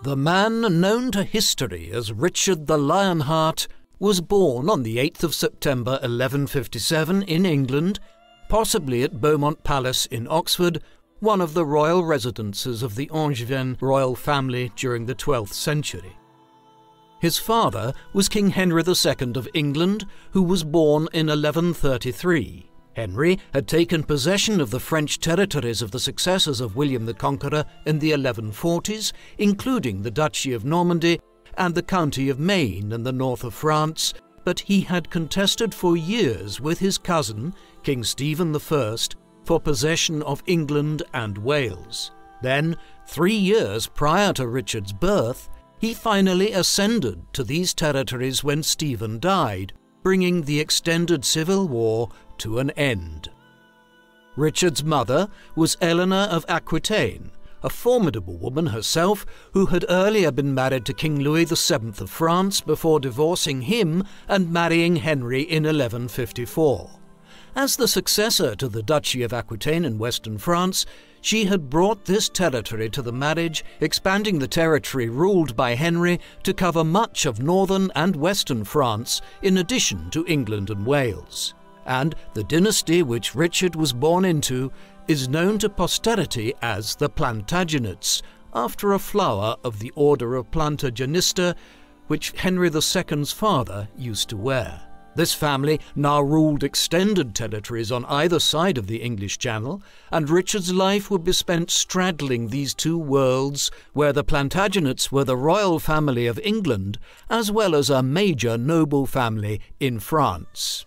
The man known to history as Richard the Lionheart was born on the 8th of September 1157 in England, possibly at Beaumont Palace in Oxford, one of the royal residences of the Angevin royal family during the 12th century. His father was King Henry II of England, who was born in 1133. Henry had taken possession of the French territories of the successors of William the Conqueror in the 1140s, including the Duchy of Normandy and the County of Maine in the north of France, but he had contested for years with his cousin, King Stephen I, for possession of England and Wales. Then, 3 years prior to Richard's birth, he finally ascended to these territories when Stephen died, bringing the extended civil war to an end. Richard's mother was Eleanor of Aquitaine, a formidable woman herself who had earlier been married to King Louis VII of France before divorcing him and marrying Henry in 1154. As the successor to the Duchy of Aquitaine in western France, she had brought this territory to the marriage, expanding the territory ruled by Henry to cover much of northern and western France, in addition to England and Wales. And the dynasty which Richard was born into is known to posterity as the Plantagenets, after a flower of the order of Plantagenista, which Henry II's father used to wear. This family now ruled extended territories on either side of the English Channel, and Richard's life would be spent straddling these two worlds, where the Plantagenets were the royal family of England, as well as a major noble family in France.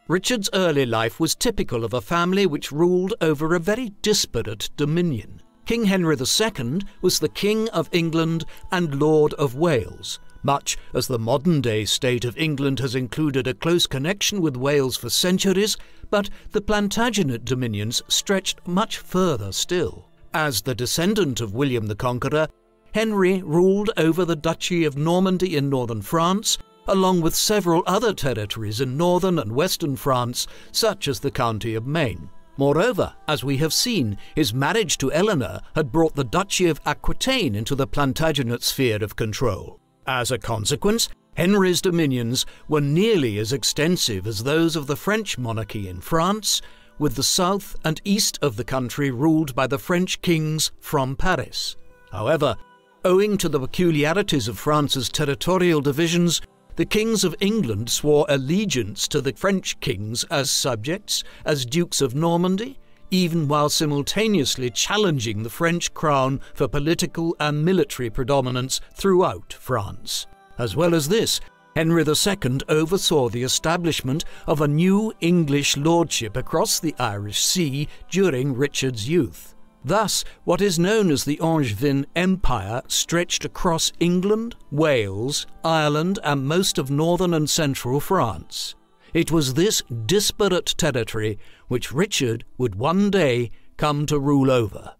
Richard's early life was typical of a family which ruled over a very disparate dominion. King Henry II was the King of England and Lord of Wales, much as the modern-day state of England has included a close connection with Wales for centuries, but the Plantagenet dominions stretched much further still. As the descendant of William the Conqueror, Henry ruled over the Duchy of Normandy in northern France, along with several other territories in northern and western France, such as the County of Maine. Moreover, as we have seen, his marriage to Eleanor had brought the Duchy of Aquitaine into the Plantagenet sphere of control. As a consequence, Henry's dominions were nearly as extensive as those of the French monarchy in France, with the south and east of the country ruled by the French kings from Paris. However, owing to the peculiarities of France's territorial divisions, the kings of England swore allegiance to the French kings as subjects, as dukes of Normandy, even while simultaneously challenging the French crown for political and military predominance throughout France. As well as this, Henry II oversaw the establishment of a new English lordship across the Irish Sea during Richard's youth. Thus, what is known as the Angevin Empire stretched across England, Wales, Ireland, and most of northern and central France. It was this disparate territory which Richard would one day come to rule over.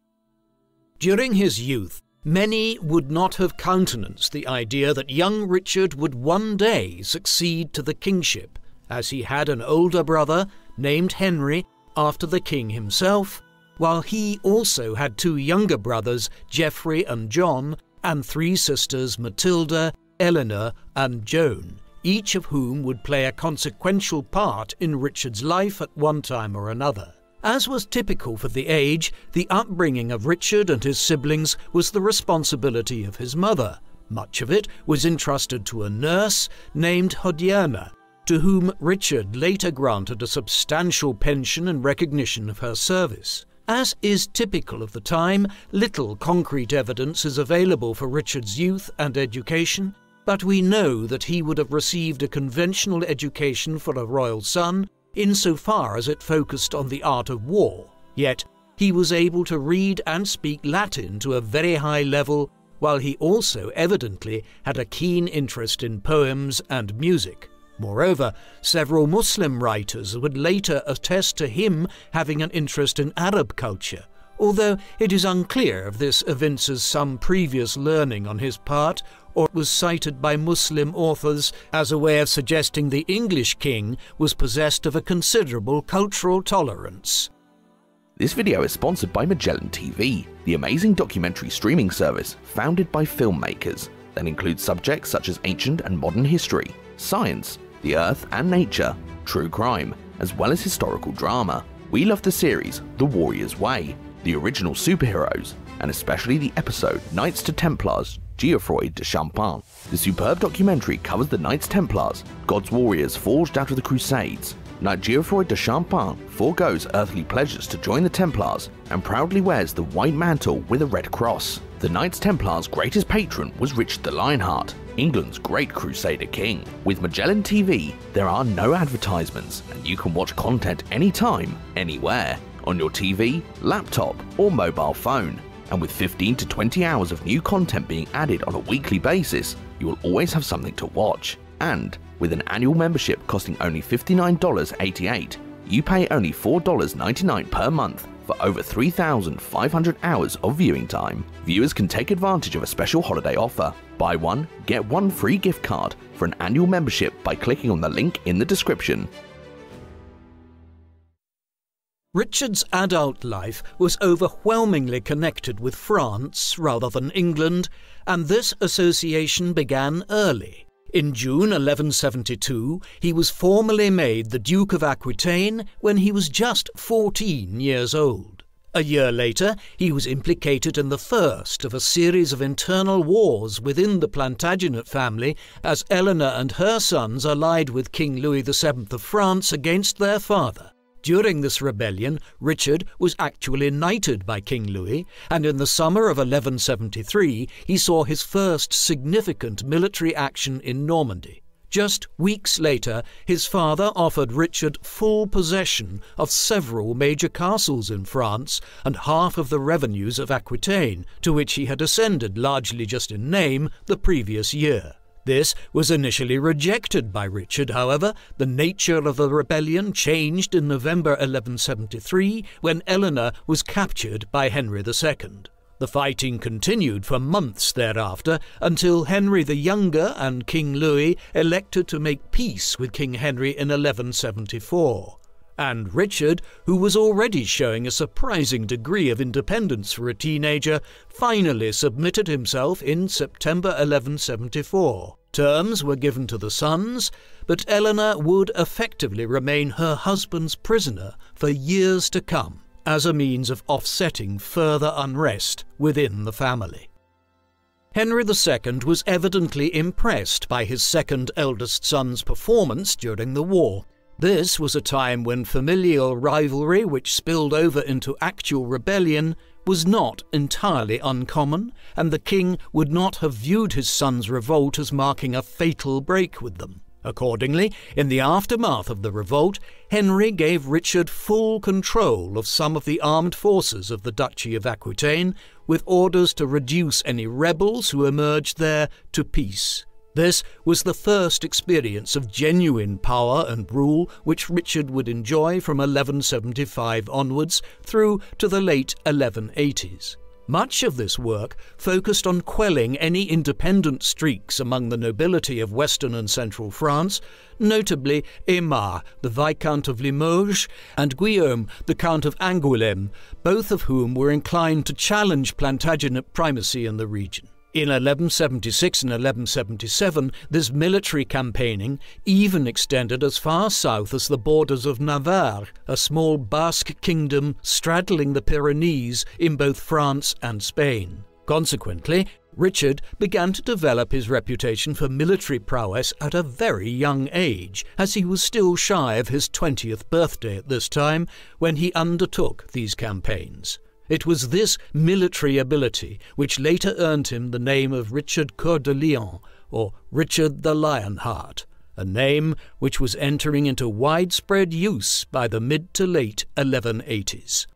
During his youth, many would not have countenanced the idea that young Richard would one day succeed to the kingship, as he had an older brother named Henry after the king himself, while he also had 2 younger brothers, Geoffrey and John, and 3 sisters, Matilda, Eleanor, and Joan, each of whom would play a consequential part in Richard's life at one time or another. As was typical for the age, the upbringing of Richard and his siblings was the responsibility of his mother. Much of it was entrusted to a nurse named Hodierna, to whom Richard later granted a substantial pension in recognition of her service. As is typical of the time, little concrete evidence is available for Richard's youth and education, but we know that he would have received a conventional education for a royal son, insofar as it focused on the art of war. Yet he was able to read and speak Latin to a very high level, while he also evidently had a keen interest in poems and music. Moreover, several Muslim writers would later attest to him having an interest in Arab culture, although it is unclear if this evinces some previous learning on his part, or was cited by Muslim authors as a way of suggesting the English king was possessed of a considerable cultural tolerance. This video is sponsored by Magellan TV, the amazing documentary streaming service founded by filmmakers that includes subjects such as ancient and modern history, science, the earth and nature, true crime, as well as historical drama. We love the series The Warrior's Way, the original superheroes, and especially the episode Knights to Templars, Geoffroy de Champagne. The superb documentary covers the Knights Templars, God's warriors forged out of the Crusades. Knight Geoffroy de Champagne foregoes earthly pleasures to join the Templars and proudly wears the white mantle with a red cross. The Knights Templars' greatest patron was Richard the Lionheart, England's great Crusader king. With Magellan TV, there are no advertisements and you can watch content anytime, anywhere, on your TV, laptop or mobile phone. And with 15 to 20 hours of new content being added on a weekly basis, you will always have something to watch. And with an annual membership costing only $59.88, you pay only $4.99 per month for over 3,500 hours of viewing time. Viewers can take advantage of a special holiday offer. Buy one, get one free gift card for an annual membership by clicking on the link in the description. Richard's adult life was overwhelmingly connected with France rather than England, and this association began early. In June 1172, he was formally made the Duke of Aquitaine when he was just 14 years old. A year later, he was implicated in the first of a series of internal wars within the Plantagenet family as Eleanor and her sons allied with King Louis VII of France against their father. During this rebellion, Richard was actually knighted by King Louis, and in the summer of 1173 he saw his first significant military action in Normandy. Just weeks later, his father offered Richard full possession of several major castles in France and half of the revenues of Aquitaine, to which he had ascended largely just in name the previous year. This was initially rejected by Richard, however. The nature of the rebellion changed in November 1173 when Eleanor was captured by Henry II. The fighting continued for months thereafter until Henry the Younger and King Louis elected to make peace with King Henry in 1174. And Richard, who was already showing a surprising degree of independence for a teenager, finally submitted himself in September 1174. Terms were given to the sons, but Eleanor would effectively remain her husband's prisoner for years to come, as a means of offsetting further unrest within the family. Henry II was evidently impressed by his second eldest son's performance during the war. This was a time when familial rivalry, which spilled over into actual rebellion, was not entirely uncommon, and the king would not have viewed his son's revolt as marking a fatal break with them. Accordingly, in the aftermath of the revolt, Henry gave Richard full control of some of the armed forces of the Duchy of Aquitaine, with orders to reduce any rebels who emerged there to peace. This was the first experience of genuine power and rule which Richard would enjoy from 1175 onwards through to the late 1180s. Much of this work focused on quelling any independent streaks among the nobility of western and central France, notably Aymar, the Viscount of Limoges, and Guillaume, the Count of Angoulême, both of whom were inclined to challenge Plantagenet primacy in the region. In 1176 and 1177, this military campaigning even extended as far south as the borders of Navarre, a small Basque kingdom straddling the Pyrenees in both France and Spain. Consequently, Richard began to develop his reputation for military prowess at a very young age, as he was still shy of his 20th birthday at this time when he undertook these campaigns. It was this military ability which later earned him the name of Richard Coeur de Lion, or Richard the Lionheart, a name which was entering into widespread use by the mid to late 1180s.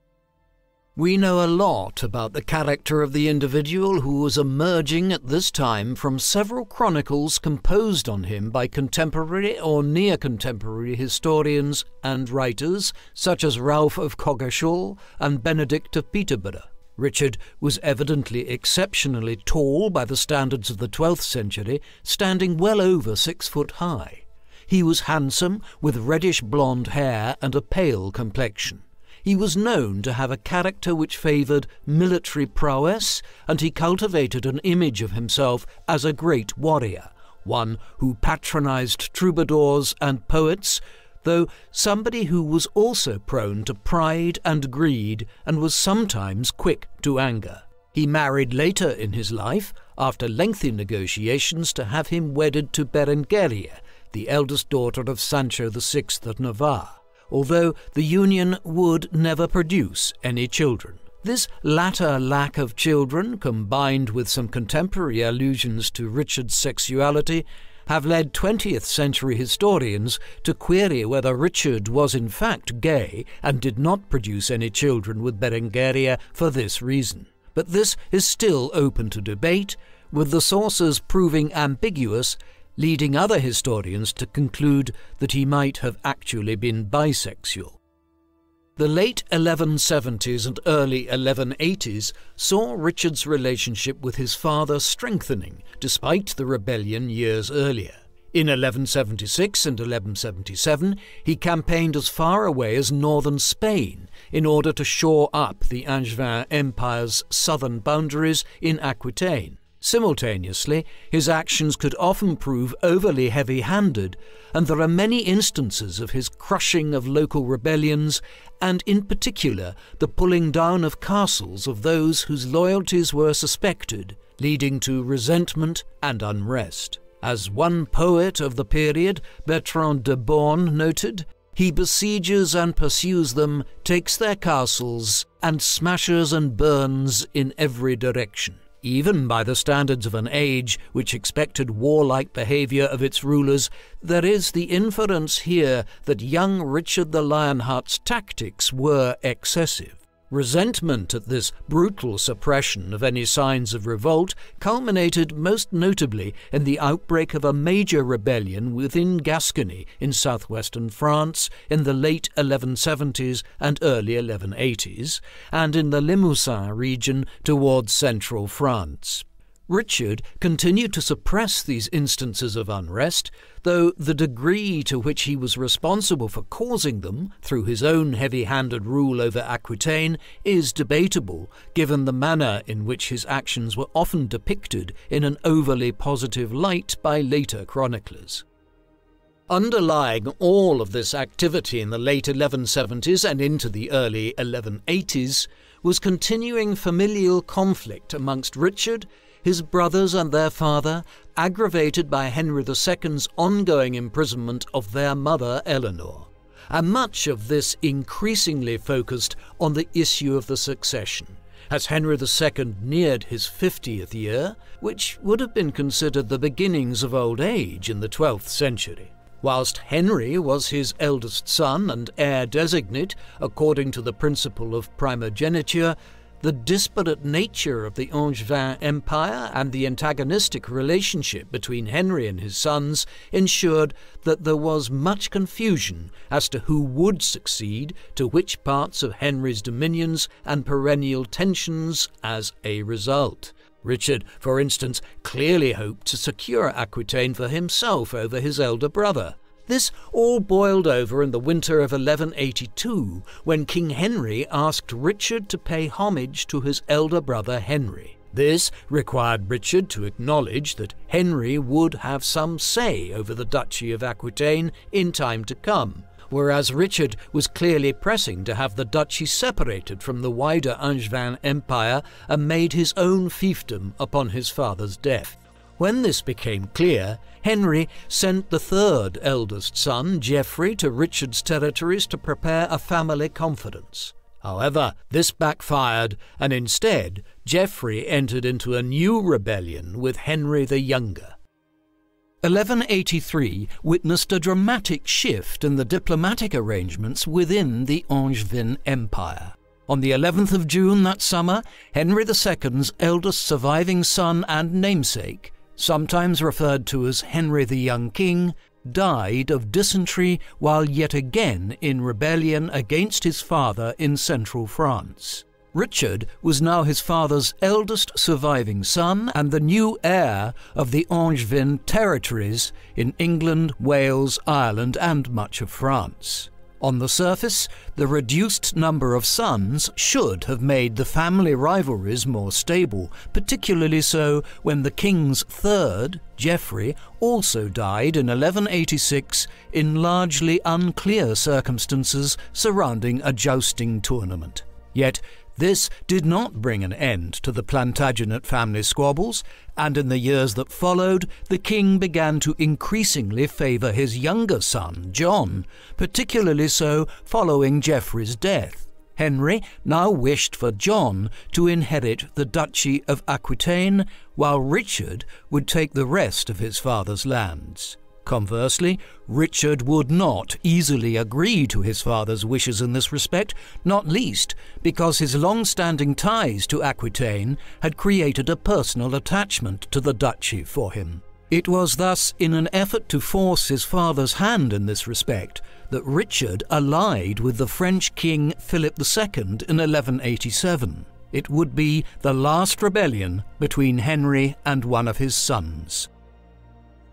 We know a lot about the character of the individual who was emerging at this time from several chronicles composed on him by contemporary or near-contemporary historians and writers such as Ralph of Coggeshall and Benedict of Peterborough. Richard was evidently exceptionally tall by the standards of the 12th century, standing well over 6 foot high. He was handsome, with reddish blonde hair and a pale complexion. He was known to have a character which favoured military prowess, and he cultivated an image of himself as a great warrior, one who patronised troubadours and poets, though somebody who was also prone to pride and greed and was sometimes quick to anger. He married later in his life, after lengthy negotiations, to have him wedded to Berengaria, the eldest daughter of Sancho VI of Navarre, although the union would never produce any children. This latter lack of children, combined with some contemporary allusions to Richard's sexuality, have led 20th century historians to query whether Richard was in fact gay and did not produce any children with Berengaria for this reason. But this is still open to debate, with the sources proving ambiguous, leading other historians to conclude that he might have actually been bisexual. The late 1170s and early 1180s saw Richard's relationship with his father strengthening, despite the rebellion years earlier. In 1176 and 1177, he campaigned as far away as northern Spain in order to shore up the Angevin Empire's southern boundaries in Aquitaine. Simultaneously, his actions could often prove overly heavy-handed, and there are many instances of his crushing of local rebellions, and in particular the pulling down of castles of those whose loyalties were suspected, leading to resentment and unrest. As one poet of the period, Bertrand de Born, noted, "He besieges and pursues them, takes their castles, and smashes and burns in every direction." Even by the standards of an age which expected warlike behaviour of its rulers, there is the inference here that young Richard the Lionheart's tactics were excessive. Resentment at this brutal suppression of any signs of revolt culminated most notably in the outbreak of a major rebellion within Gascony in southwestern France in the late 1170s and early 1180s, and in the Limousin region towards central France. Richard continued to suppress these instances of unrest, though the degree to which he was responsible for causing them through his own heavy-handed rule over Aquitaine is debatable, given the manner in which his actions were often depicted in an overly positive light by later chroniclers. Underlying all of this activity in the late 1170s and into the early 1180s was continuing familial conflict amongst Richard, his brothers and their father, aggravated by Henry II's ongoing imprisonment of their mother Eleanor, and much of this increasingly focused on the issue of the succession, as Henry II neared his 50th year, which would have been considered the beginnings of old age in the 12th century. Whilst Henry was his eldest son and heir designate according to the principle of primogeniture, the disparate nature of the Angevin Empire and the antagonistic relationship between Henry and his sons ensured that there was much confusion as to who would succeed to which parts of Henry's dominions and perennial tensions as a result. Richard, for instance, clearly hoped to secure Aquitaine for himself over his elder brother. This all boiled over in the winter of 1182, when King Henry asked Richard to pay homage to his elder brother Henry. This required Richard to acknowledge that Henry would have some say over the Duchy of Aquitaine in time to come, whereas Richard was clearly pressing to have the duchy separated from the wider Angevin Empire and made his own fiefdom upon his father's death. When this became clear, Henry sent the third eldest son, Geoffrey, to Richard's territories to prepare a family confidence. However, this backfired, and instead, Geoffrey entered into a new rebellion with Henry the Younger. 1183 witnessed a dramatic shift in the diplomatic arrangements within the Angevin Empire. On the 11th of June that summer, Henry II's eldest surviving son and namesake, sometimes referred to as Henry the Young King, died of dysentery while yet again in rebellion against his father in central France. Richard was now his father's eldest surviving son and the new heir of the Angevin territories in England, Wales, Ireland, and much of France. On the surface, the reduced number of sons should have made the family rivalries more stable, particularly so when the king's third, Geoffrey, also died in 1186 in largely unclear circumstances surrounding a jousting tournament. Yet this did not bring an end to the Plantagenet family squabbles, and in the years that followed, the king began to increasingly favour his younger son, John, particularly so following Geoffrey's death. Henry now wished for John to inherit the Duchy of Aquitaine, while Richard would take the rest of his father's lands. Conversely, Richard would not easily agree to his father's wishes in this respect, not least because his long-standing ties to Aquitaine had created a personal attachment to the duchy for him. It was thus in an effort to force his father's hand in this respect that Richard allied with the French king Philip II in 1187. It would be the last rebellion between Henry and one of his sons.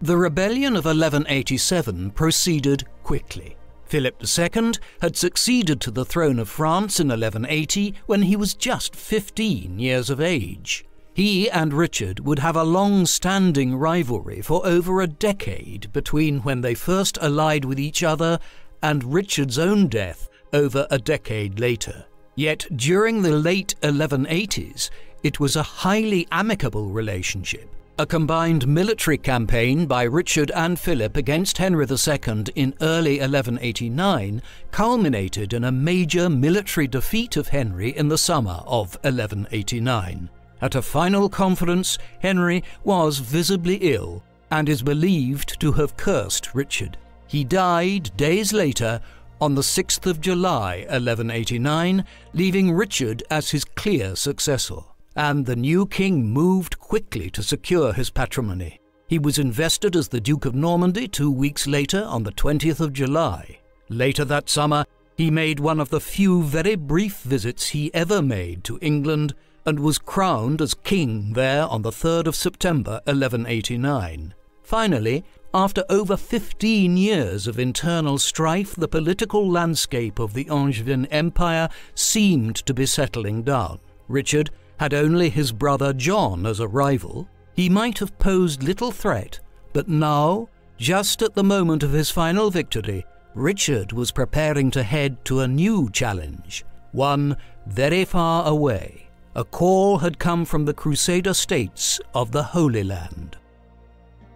The rebellion of 1187 proceeded quickly. Philip II had succeeded to the throne of France in 1180 when he was just 15 years of age. He and Richard would have a long-standing rivalry for over a decade between when they first allied with each other and Richard's own death over a decade later. Yet during the late 1180s, it was a highly amicable relationship. A combined military campaign by Richard and Philip against Henry II in early 1189 culminated in a major military defeat of Henry in the summer of 1189. At a final conference, Henry was visibly ill and is believed to have cursed Richard. He died days later on the 6th of July 1189, leaving Richard as his clear successor. And the new king moved quickly to secure his patrimony. He was invested as the Duke of Normandy 2 weeks later on the 20th of July. Later that summer, he made one of the few very brief visits he ever made to England and was crowned as king there on the 3rd of September 1189. Finally, after over 15 years of internal strife, the political landscape of the Angevin Empire seemed to be settling down. Richard had only his brother John as a rival. He might have posed little threat, but now, just at the moment of his final victory, Richard was preparing to head to a new challenge, one very far away. A call had come from the Crusader states of the Holy Land.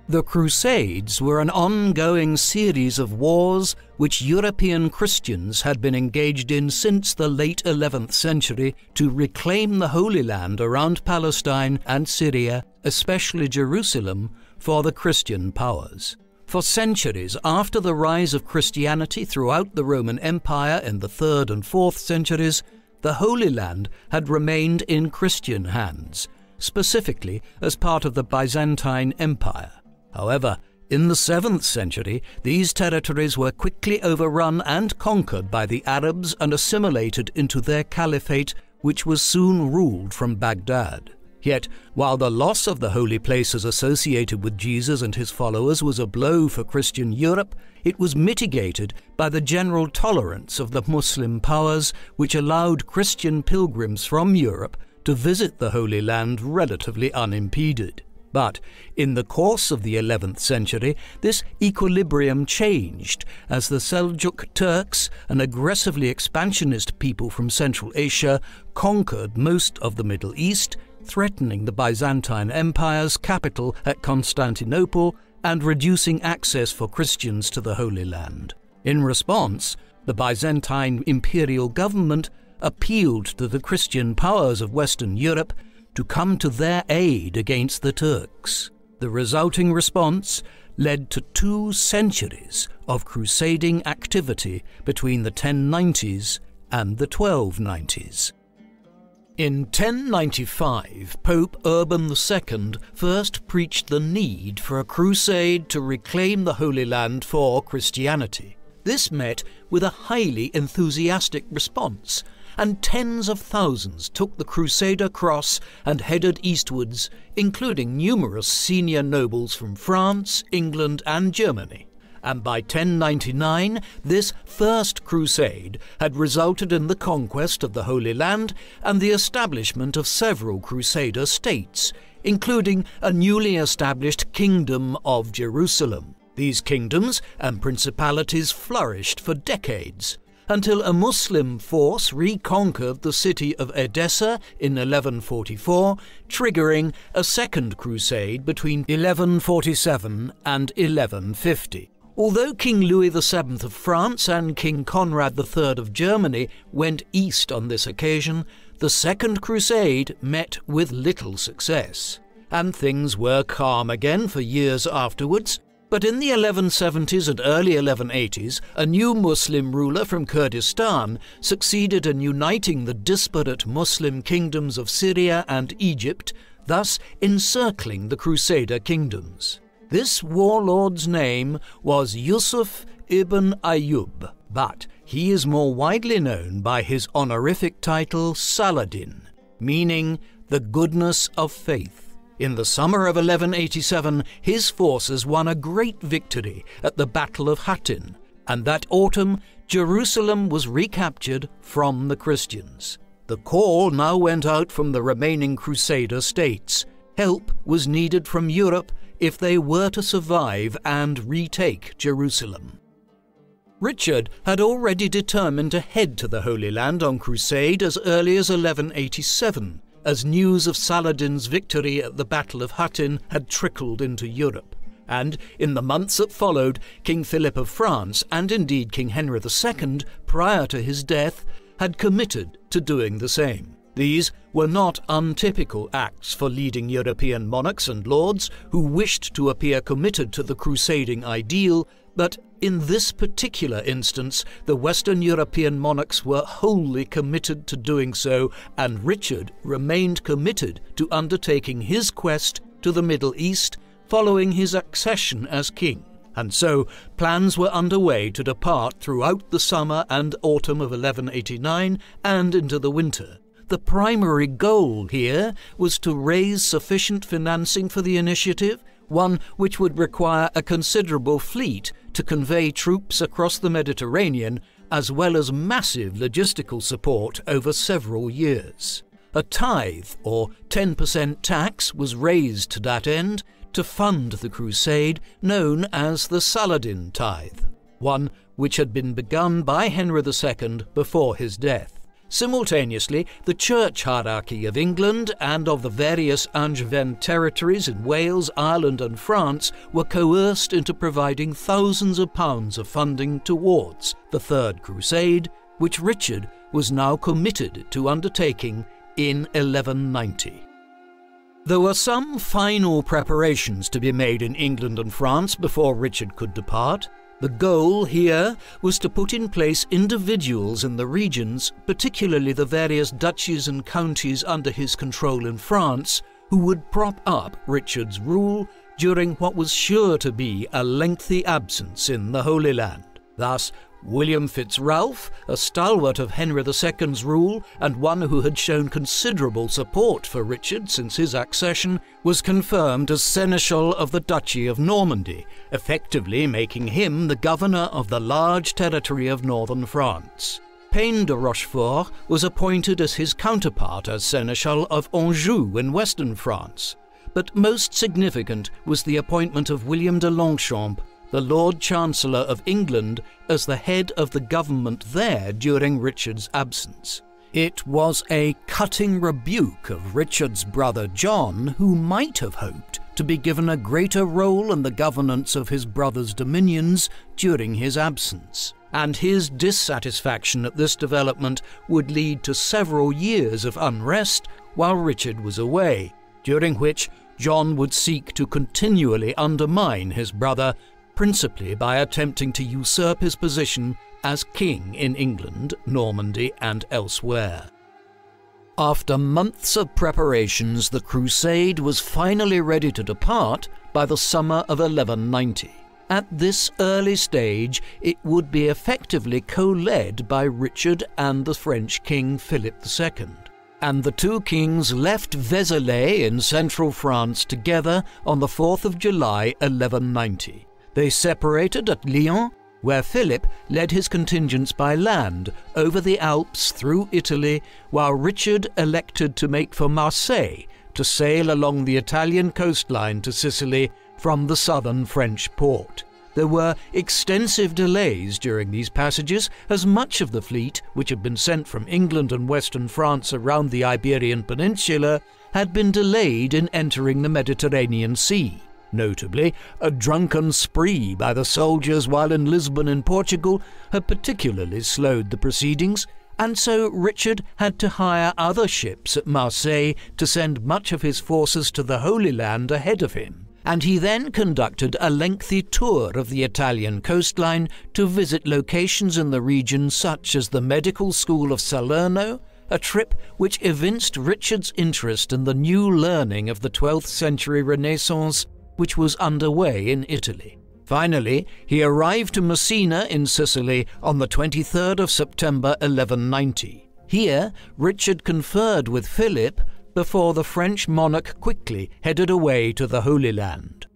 The Crusades were an ongoing series of wars which European Christians had been engaged in since the late 11th century to reclaim the Holy Land around Palestine and Syria, especially Jerusalem, for the Christian powers. For centuries after the rise of Christianity throughout the Roman Empire in the 3rd and 4th centuries, the Holy Land had remained in Christian hands, specifically as part of the Byzantine Empire. However, in the 7th century, these territories were quickly overrun and conquered by the Arabs and assimilated into their caliphate, which was soon ruled from Baghdad. Yet, while the loss of the holy places associated with Jesus and his followers was a blow for Christian Europe, it was mitigated by the general tolerance of the Muslim powers, which allowed Christian pilgrims from Europe to visit the Holy Land relatively unimpeded. But in the course of the 11th century, this equilibrium changed as the Seljuk Turks, an aggressively expansionist people from Central Asia, conquered most of the Middle East, threatening the Byzantine Empire's capital at Constantinople and reducing access for Christians to the Holy Land. In response, the Byzantine imperial government appealed to the Christian powers of Western Europe to come to their aid against the Turks. The resulting response led to 2 centuries of crusading activity between the 1090s and the 1290s. In 1095, Pope Urban II first preached the need for a crusade to reclaim the Holy Land for Christianity. This met with a highly enthusiastic response, and tens of thousands took the Crusader cross and headed eastwards, including numerous senior nobles from France, England, and Germany. and by 1099 this First Crusade had resulted in the conquest of the Holy Land and the establishment of several Crusader states, including a newly established Kingdom of Jerusalem. These kingdoms and principalities flourished for decades, until a Muslim force reconquered the city of Edessa in 1144, triggering a Second Crusade between 1147 and 1150. Although King Louis VII of France and King Conrad III of Germany went east on this occasion, the Second Crusade met with little success, and things were calm again for years afterwards. But in the 1170s and early 1180s, a new Muslim ruler from Kurdistan succeeded in uniting the disparate Muslim kingdoms of Syria and Egypt, thus encircling the Crusader kingdoms. This warlord's name was Yusuf ibn Ayyub, but he is more widely known by his honorific title Saladin, meaning the goodness of faith. In the summer of 1187, his forces won a great victory at the Battle of Hattin, and that autumn Jerusalem was recaptured from the Christians. The call now went out from the remaining Crusader states. Help was needed from Europe if they were to survive and retake Jerusalem. Richard had already determined to head to the Holy Land on crusade as early as 1187, as news of Saladin's victory at the Battle of Hattin had trickled into Europe. And in the months that followed, King Philip of France, and indeed King Henry II, prior to his death, had committed to doing the same. These were not untypical acts for leading European monarchs and lords who wished to appear committed to the crusading ideal, but in this particular instance, the Western European monarchs were wholly committed to doing so, and Richard remained committed to undertaking his quest to the Middle East following his accession as king. And so plans were underway to depart throughout the summer and autumn of 1189 and into the winter. The primary goal here was to raise sufficient financing for the initiative, one which would require a considerable fleet to convey troops across the Mediterranean, as well as massive logistical support over several years. A tithe, or 10% tax, was raised to that end to fund the crusade, known as the Saladin tithe, one which had been begun by Henry II before his death. Simultaneously, the church hierarchy of England and of the various Angevin territories in Wales, Ireland and France were coerced into providing thousands of pounds of funding towards the Third Crusade, which Richard was now committed to undertaking in 1190. There were some final preparations to be made in England and France before Richard could depart. The goal here was to put in place individuals in the regions, particularly the various duchies and counties under his control in France, who would prop up Richard's rule during what was sure to be a lengthy absence in the Holy Land. Thus, William Fitzralph, a stalwart of Henry II's rule and one who had shown considerable support for Richard since his accession, was confirmed as Seneschal of the Duchy of Normandy, effectively making him the governor of the large territory of northern France. Payne de Rochefort was appointed as his counterpart as Seneschal of Anjou in western France, but most significant was the appointment of William de Longchamp, the Lord Chancellor of England, as the head of the government there during Richard's absence. It was a cutting rebuke of Richard's brother John, who might have hoped to be given a greater role in the governance of his brother's dominions during his absence. And his dissatisfaction at this development would lead to several years of unrest while Richard was away, during which John would seek to continually undermine his brother, principally by attempting to usurp his position as king in England, Normandy, and elsewhere. After months of preparations, the crusade was finally ready to depart by the summer of 1190. At this early stage, it would be effectively co-led by Richard and the French king Philip II. And the two kings left Vézelay in central France together on the 4th of July 1190. They separated at Lyon, where Philip led his contingents by land over the Alps through Italy, while Richard elected to make for Marseille to sail along the Italian coastline to Sicily from the southern French port. There were extensive delays during these passages, as much of the fleet, which had been sent from England and western France around the Iberian Peninsula, had been delayed in entering the Mediterranean Sea. Notably, a drunken spree by the soldiers while in Lisbon in Portugal had particularly slowed the proceedings, and so Richard had to hire other ships at Marseille to send much of his forces to the Holy Land ahead of him. And he then conducted a lengthy tour of the Italian coastline to visit locations in the region such as the Medical School of Salerno, a trip which evinced Richard's interest in the new learning of the 12th century Renaissance which was underway in Italy. Finally, he arrived in Messina in Sicily on the 23rd of September 1190. Here, Richard conferred with Philip before the French monarch quickly headed away to the Holy Land.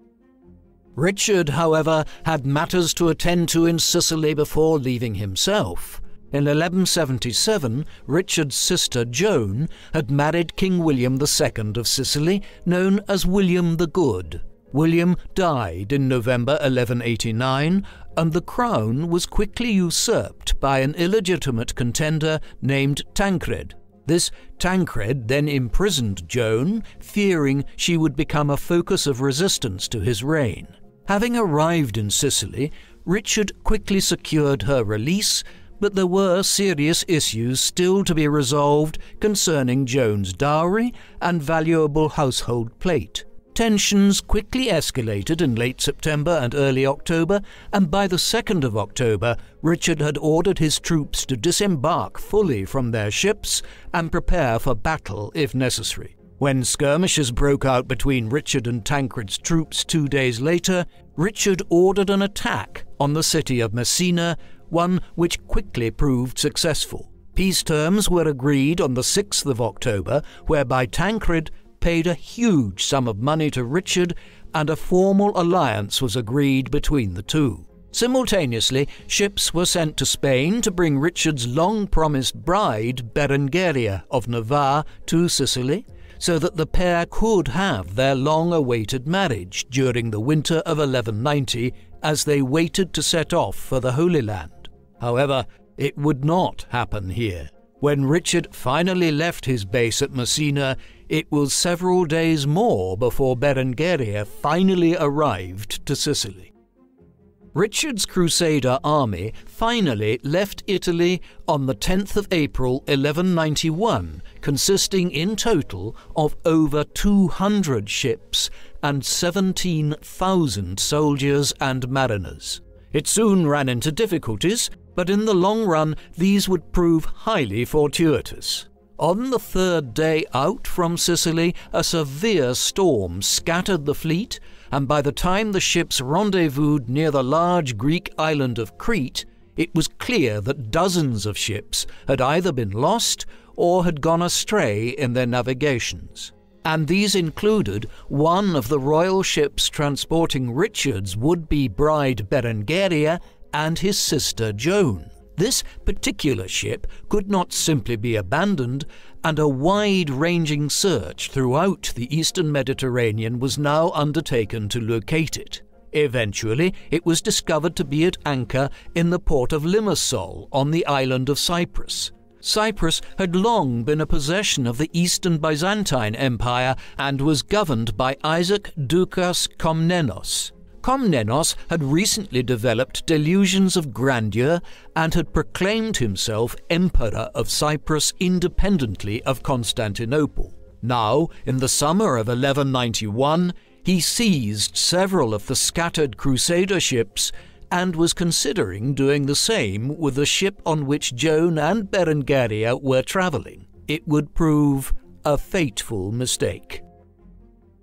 Richard, however, had matters to attend to in Sicily before leaving himself. In 1177, Richard's sister Joan had married King William II of Sicily, known as William the Good. William died in November 1189, and the crown was quickly usurped by an illegitimate contender named Tancred. This Tancred then imprisoned Joan, fearing she would become a focus of resistance to his reign. Having arrived in Sicily, Richard quickly secured her release, but there were serious issues still to be resolved concerning Joan's dowry and valuable household plate. Tensions quickly escalated in late September and early October, and by the 2nd of October, Richard had ordered his troops to disembark fully from their ships and prepare for battle if necessary. When skirmishes broke out between Richard and Tancred's troops 2 days later, Richard ordered an attack on the city of Messina, one which quickly proved successful. Peace terms were agreed on the 6th of October, whereby Tancred paid a huge sum of money to Richard, and a formal alliance was agreed between the two. Simultaneously, ships were sent to Spain to bring Richard's long-promised bride, Berengaria of Navarre, to Sicily, so that the pair could have their long-awaited marriage during the winter of 1190 as they waited to set off for the Holy Land. However, it would not happen here. When Richard finally left his base at Messina, it was several days more before Berengaria finally arrived to Sicily. Richard's Crusader army finally left Italy on the 10th of April 1191, consisting in total of over 200 ships and 17,000 soldiers and mariners. It soon ran into difficulties, but in the long run these would prove highly fortuitous. On the 3rd day out from Sicily, a severe storm scattered the fleet, and by the time the ships rendezvoused near the large Greek island of Crete, it was clear that dozens of ships had either been lost or had gone astray in their navigations. And these included one of the royal ships transporting Richard's would-be bride Berengaria and his sister Joan. This particular ship could not simply be abandoned, and a wide-ranging search throughout the eastern Mediterranean was now undertaken to locate it. Eventually, it was discovered to be at anchor in the port of Limassol on the island of Cyprus. Cyprus had long been a possession of the Eastern Byzantine Empire and was governed by Isaac Doukas Komnenos. Komnenos had recently developed delusions of grandeur and had proclaimed himself Emperor of Cyprus independently of Constantinople. Now, in the summer of 1191, he seized several of the scattered Crusader ships and was considering doing the same with the ship on which Joan and Berengaria were travelling. It would prove a fateful mistake.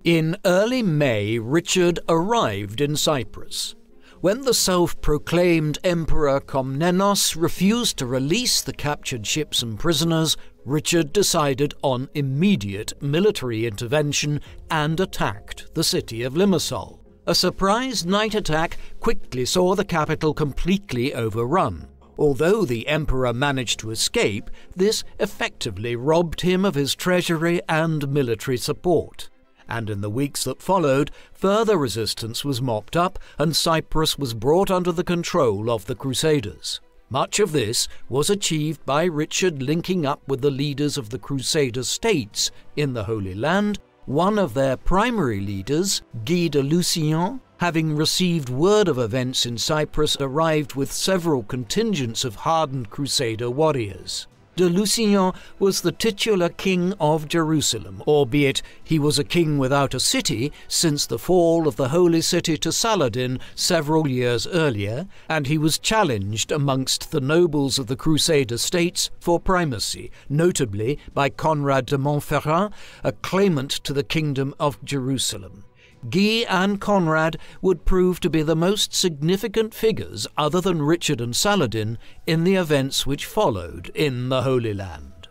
In early May, Richard arrived in Cyprus. When the self-proclaimed Emperor Komnenos refused to release the captured ships and prisoners, Richard decided on immediate military intervention and attacked the city of Limassol. A surprise night attack quickly saw the capital completely overrun. Although the emperor managed to escape, this effectively robbed him of his treasury and military support. And in the weeks that followed, further resistance was mopped up and Cyprus was brought under the control of the Crusaders. Much of this was achieved by Richard linking up with the leaders of the Crusader states in the Holy Land. One of their primary leaders, Guy de Lusignan, having received word of events in Cyprus, arrived with several contingents of hardened Crusader warriors. De Lusignan was the titular king of Jerusalem, albeit he was a king without a city since the fall of the Holy City to Saladin several years earlier, and he was challenged amongst the nobles of the Crusader states for primacy, notably by Conrad de Montferrat, a claimant to the kingdom of Jerusalem. Guy and Conrad would prove to be the most significant figures, other than Richard and Saladin, in the events which followed in the Holy Land.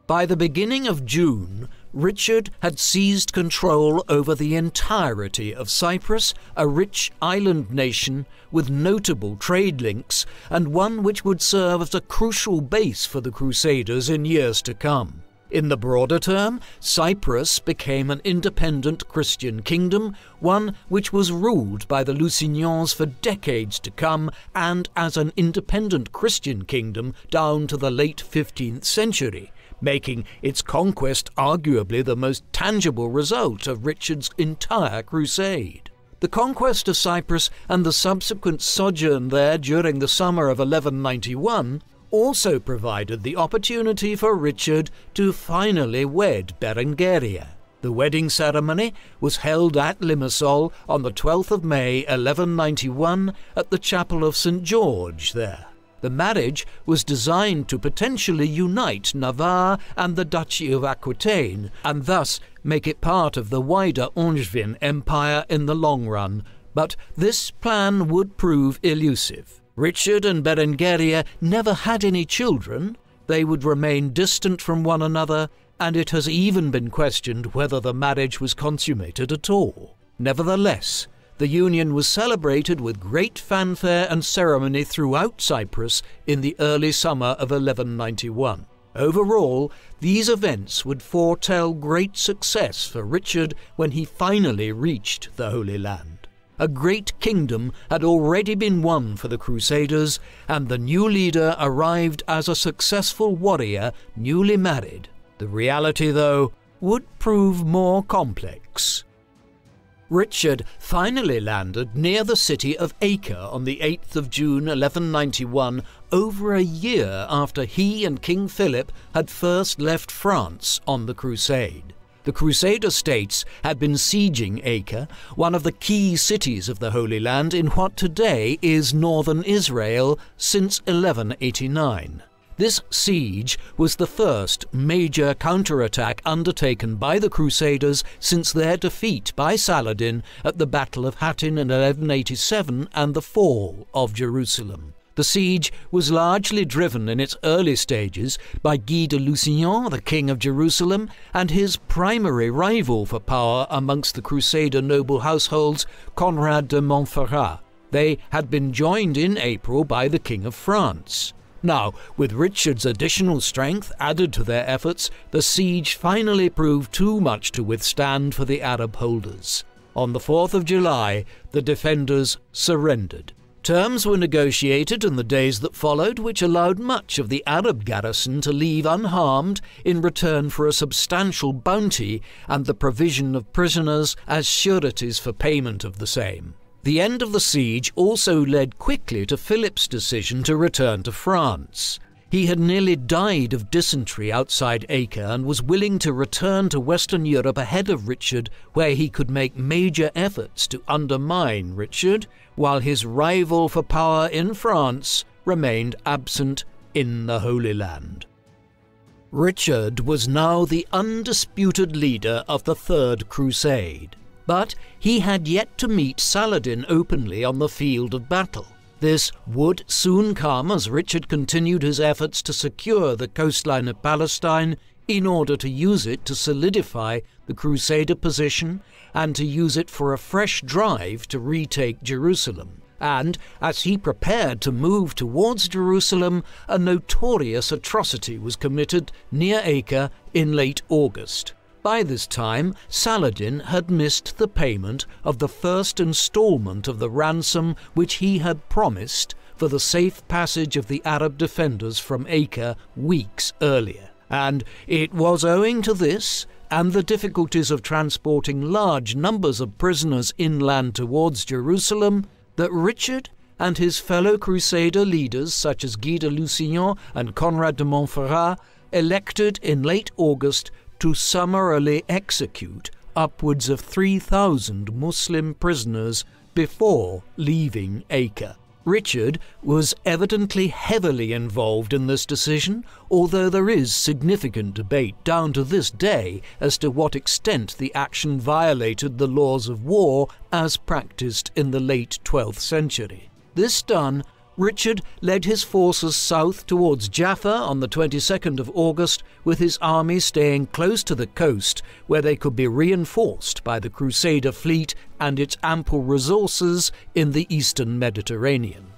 By the beginning of June, Richard had seized control over the entirety of Cyprus, a rich island nation with notable trade links, and one which would serve as a crucial base for the Crusaders in years to come. In the broader term, Cyprus became an independent Christian kingdom, one which was ruled by the Lusignans for decades to come, and as an independent Christian kingdom down to the late 15th century, making its conquest arguably the most tangible result of Richard's entire crusade. The conquest of Cyprus and the subsequent sojourn there during the summer of 1191 also provided the opportunity for Richard to finally wed Berengaria. The wedding ceremony was held at Limassol on the 12th of May 1191 at the chapel of St. George there. The marriage was designed to potentially unite Navarre and the Duchy of Aquitaine, and thus make it part of the wider Angevin Empire in the long run, but this plan would prove elusive. Richard and Berengaria never had any children, they would remain distant from one another, and it has even been questioned whether the marriage was consummated at all. Nevertheless, the union was celebrated with great fanfare and ceremony throughout Cyprus in the early summer of 1191. Overall, these events would foretell great success for Richard when he finally reached the Holy Land. A great kingdom had already been won for the Crusaders, and the new leader arrived as a successful warrior, newly married. The reality, though, would prove more complex. Richard finally landed near the city of Acre on the 8th of June 1191, over a year after he and King Philip had first left France on the crusade. The Crusader states had been sieging Acre, one of the key cities of the Holy Land in what today is northern Israel, since 1189. This siege was the first major counterattack undertaken by the Crusaders since their defeat by Saladin at the Battle of Hattin in 1187 and the fall of Jerusalem. The siege was largely driven in its early stages by Guy de Lusignan, the king of Jerusalem, and his primary rival for power amongst the Crusader noble households, Conrad de Montferrat. They had been joined in April by the King of France. Now, with Richard's additional strength added to their efforts, the siege finally proved too much to withstand for the Arab holders. On the 4th of July, the defenders surrendered. Terms were negotiated in the days that followed, which allowed much of the Arab garrison to leave unharmed in return for a substantial bounty and the provision of prisoners as sureties for payment of the same. The end of the siege also led quickly to Philip's decision to return to France. He had nearly died of dysentery outside Acre and was willing to return to Western Europe ahead of Richard, where he could make major efforts to undermine Richard, while his rival for power in France remained absent in the Holy Land. Richard was now the undisputed leader of the Third Crusade, but he had yet to meet Saladin openly on the field of battle. This would soon come as Richard continued his efforts to secure the coastline of Palestine, in order to use it to solidify the Crusader position and to use it for a fresh drive to retake Jerusalem. And as he prepared to move towards Jerusalem, a notorious atrocity was committed near Acre in late August. By this time, Saladin had missed the payment of the first installment of the ransom which he had promised for the safe passage of the Arab defenders from Acre weeks earlier. And it was owing to this, and the difficulties of transporting large numbers of prisoners inland towards Jerusalem, that Richard and his fellow Crusader leaders such as Guy de Lusignan and Conrad de Montferrat elected in late August to summarily execute upwards of 3,000 Muslim prisoners before leaving Acre. Richard was evidently heavily involved in this decision, although there is significant debate down to this day as to what extent the action violated the laws of war as practiced in the late 12th century. This done, Richard led his forces south towards Jaffa on the 22nd of August, with his army staying close to the coast where they could be reinforced by the Crusader fleet and its ample resources in the eastern Mediterranean.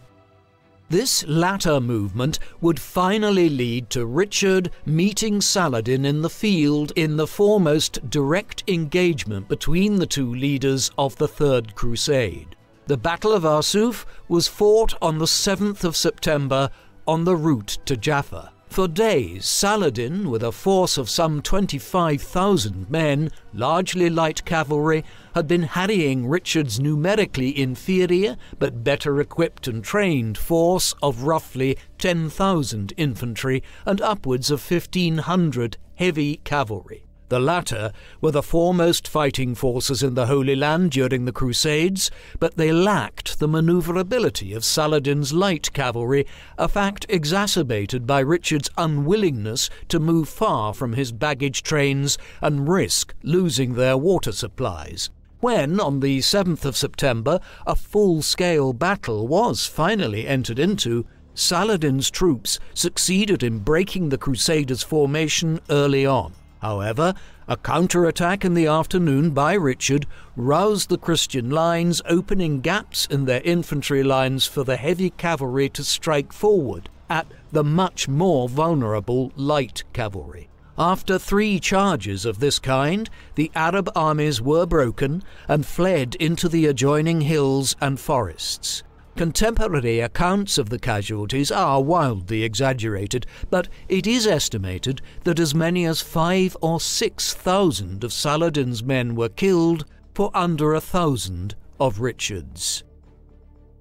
This latter movement would finally lead to Richard meeting Saladin in the field in the foremost direct engagement between the two leaders of the Third Crusade. The Battle of Arsuf was fought on the 7th of September on the route to Jaffa. For days, Saladin, with a force of some 25,000 men, largely light cavalry, had been harrying Richard's numerically inferior but better equipped and trained force of roughly 10,000 infantry and upwards of 1,500 heavy cavalry. The latter were the foremost fighting forces in the Holy Land during the Crusades, but they lacked the maneuverability of Saladin's light cavalry, a fact exacerbated by Richard's unwillingness to move far from his baggage trains and risk losing their water supplies. When, on the 7th of September, a full-scale battle was finally entered into, Saladin's troops succeeded in breaking the Crusaders' formation early on. However, a counterattack in the afternoon by Richard roused the Christian lines, opening gaps in their infantry lines for the heavy cavalry to strike forward at the much more vulnerable light cavalry. After 3 charges of this kind, the Arab armies were broken and fled into the adjoining hills and forests. Contemporary accounts of the casualties are wildly exaggerated, but it is estimated that as many as 5,000 or 6,000 of Saladin's men were killed for under 1,000 of Richard's.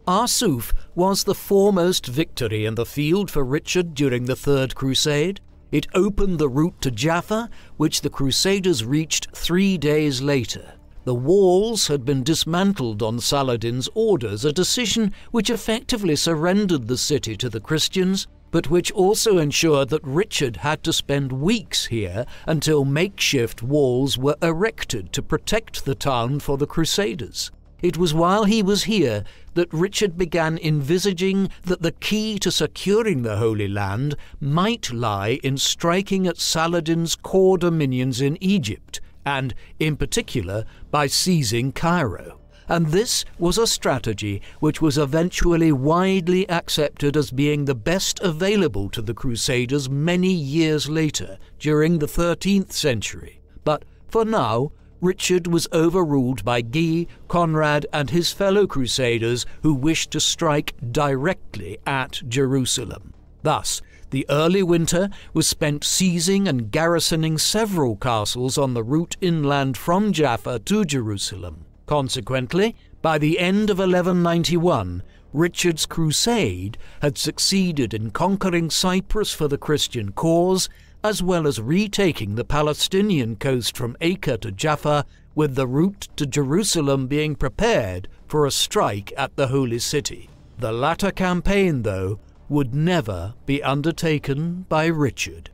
Arsuf was the foremost victory in the field for Richard during the Third Crusade. It opened the route to Jaffa, which the Crusaders reached 3 days later. The walls had been dismantled on Saladin's orders, a decision which effectively surrendered the city to the Christians, but which also ensured that Richard had to spend weeks here until makeshift walls were erected to protect the town for the Crusaders. It was while he was here that Richard began envisaging that the key to securing the Holy Land might lie in striking at Saladin's core dominions in Egypt, and, in particular, by seizing Cairo. And this was a strategy which was eventually widely accepted as being the best available to the Crusaders many years later, during the 13th century. But for now, Richard was overruled by Guy, Conrad, and his fellow Crusaders who wished to strike directly at Jerusalem. Thus, the early winter was spent seizing and garrisoning several castles on the route inland from Jaffa to Jerusalem. Consequently, by the end of 1191, Richard's crusade had succeeded in conquering Cyprus for the Christian cause, as well as retaking the Palestinian coast from Acre to Jaffa, with the route to Jerusalem being prepared for a strike at the Holy City. The latter campaign, though, would never be undertaken by Richard.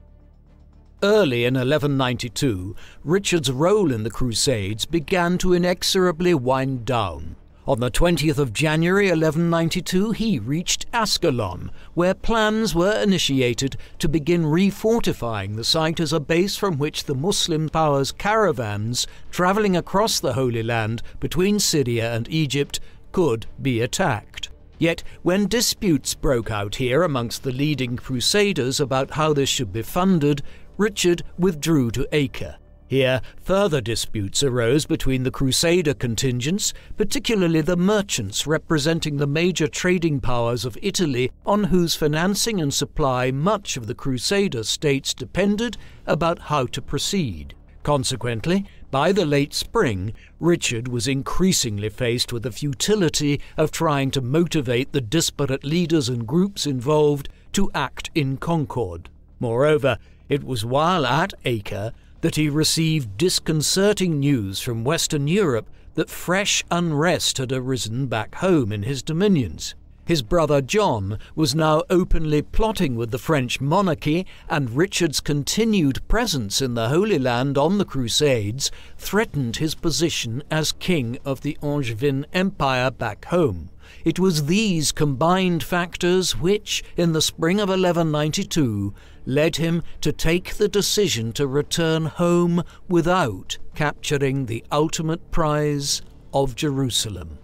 Early in 1192, Richard's role in the Crusades began to inexorably wind down. On the 20th of January 1192 he reached Ascalon, where plans were initiated to begin refortifying the site as a base from which the Muslim powers' caravans travelling across the Holy Land between Syria and Egypt could be attacked. Yet when disputes broke out here amongst the leading crusaders about how this should be funded, Richard withdrew to Acre. Here, further disputes arose between the Crusader contingents, particularly the merchants representing the major trading powers of Italy, on whose financing and supply much of the Crusader states depended, about how to proceed. Consequently, by the late spring, Richard was increasingly faced with the futility of trying to motivate the disparate leaders and groups involved to act in concord. Moreover, it was while at Acre that he received disconcerting news from Western Europe that fresh unrest had arisen back home in his dominions. His brother John was now openly plotting with the French monarchy, and Richard's continued presence in the Holy Land on the Crusades threatened his position as king of the Angevin Empire back home. It was these combined factors which, in the spring of 1192, led him to take the decision to return home without capturing the ultimate prize of Jerusalem.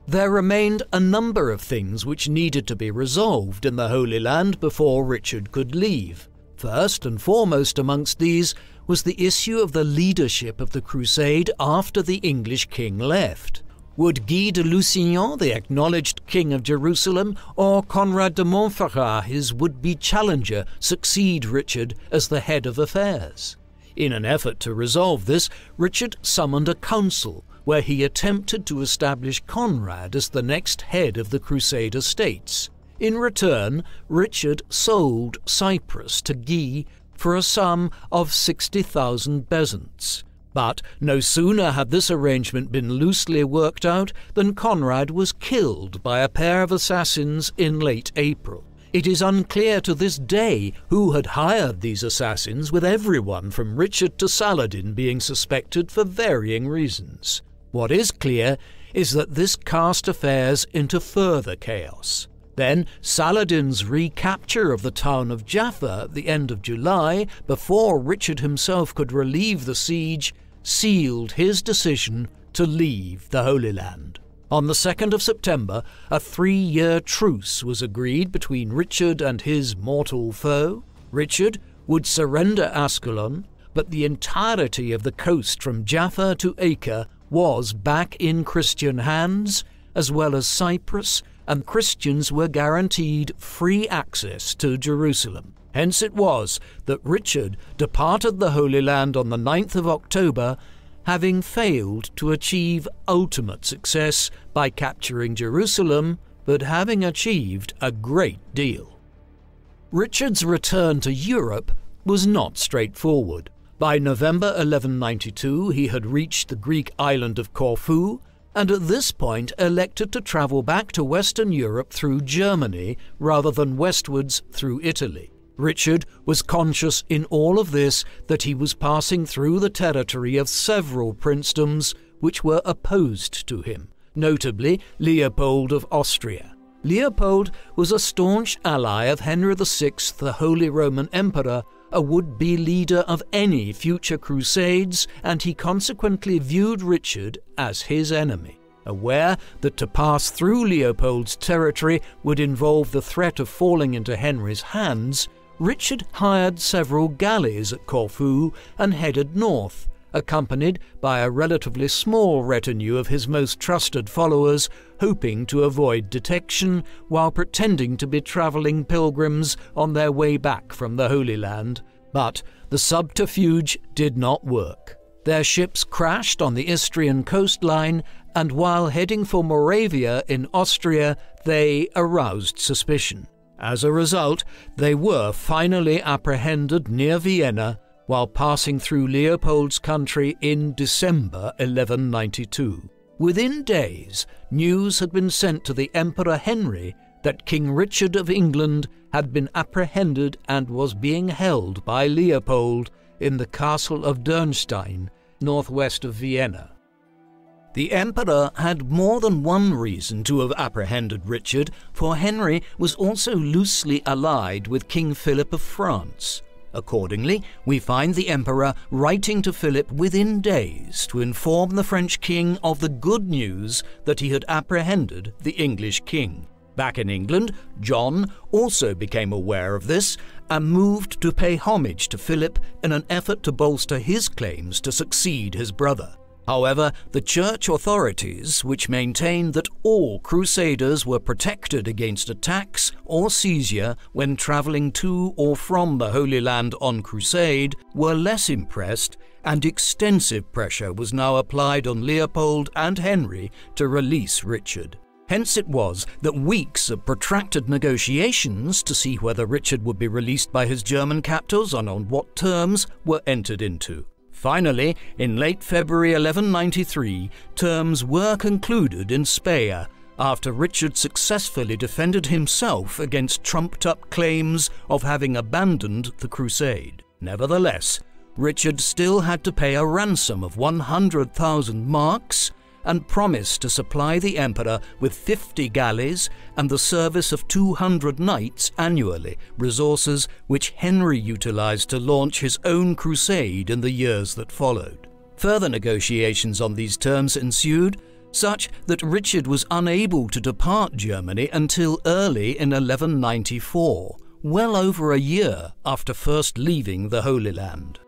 There remained a number of things which needed to be resolved in the Holy Land before Richard could leave. First and foremost amongst these was the issue of the leadership of the crusade after the English king left. Would Guy de Lusignan, the acknowledged king of Jerusalem, or Conrad de Montferrat, his would-be challenger, succeed Richard as the head of affairs? In an effort to resolve this, Richard summoned a council, where he attempted to establish Conrad as the next head of the Crusader states. In return, Richard sold Cyprus to Guy for a sum of 60,000 bezants. But no sooner had this arrangement been loosely worked out than Conrad was killed by a pair of assassins in late April. It is unclear to this day who had hired these assassins, with everyone from Richard to Saladin being suspected for varying reasons. What is clear is that this cast affairs into further chaos. Then Saladin's recapture of the town of Jaffa at the end of July, before Richard himself could relieve the siege, sealed his decision to leave the Holy Land. On the 2nd of September, a 3-year truce was agreed between Richard and his mortal foe. Richard would surrender Ascalon, but the entirety of the coast from Jaffa to Acre was back in Christian hands, as well as Cyprus, and Christians were guaranteed free access to Jerusalem. Hence it was that Richard departed the Holy Land on the 9th of October, having failed to achieve ultimate success by capturing Jerusalem, but having achieved a great deal. Richard's return to Europe was not straightforward. By November 1192 he had reached the Greek island of Corfu, and at this point elected to travel back to Western Europe through Germany rather than westwards through Italy. Richard was conscious in all of this that he was passing through the territory of several princedoms which were opposed to him, notably Leopold of Austria. Leopold was a staunch ally of Henry VI, the Holy Roman Emperor, a would-be leader of any future crusades, and he consequently viewed Richard as his enemy. Aware that to pass through Leopold's territory would involve the threat of falling into Henry's hands, Richard hired several galleys at Corfu and headed north, accompanied by a relatively small retinue of his most trusted followers, hoping to avoid detection while pretending to be travelling pilgrims on their way back from the Holy Land. But the subterfuge did not work. Their ships crashed on the Istrian coastline, and while heading for Moravia in Austria, they aroused suspicion. As a result, they were finally apprehended near Vienna while passing through Leopold's country in December 1192. Within days, news had been sent to the Emperor Henry that King Richard of England had been apprehended and was being held by Leopold in the castle of Dürnstein, northwest of Vienna. The emperor had more than one reason to have apprehended Richard, for Henry was also loosely allied with King Philip of France. Accordingly, we find the emperor writing to Philip within days to inform the French king of the good news that he had apprehended the English king. Back in England, John also became aware of this and moved to pay homage to Philip in an effort to bolster his claims to succeed his brother. However, the church authorities, which maintained that all crusaders were protected against attacks or seizure when travelling to or from the Holy Land on crusade, were less impressed, and extensive pressure was now applied on Leopold and Henry to release Richard. Hence it was that weeks of protracted negotiations to see whether Richard would be released by his German captors and on what terms were entered into. Finally, in late February 1193, terms were concluded in Speyer, after Richard successfully defended himself against trumped-up claims of having abandoned the crusade. Nevertheless, Richard still had to pay a ransom of 100,000 marks and promised to supply the emperor with 50 galleys and the service of 200 knights annually, resources which Henry utilized to launch his own crusade in the years that followed. Further negotiations on these terms ensued, such that Richard was unable to depart Germany until early in 1194, well over a year after first leaving the Holy Land.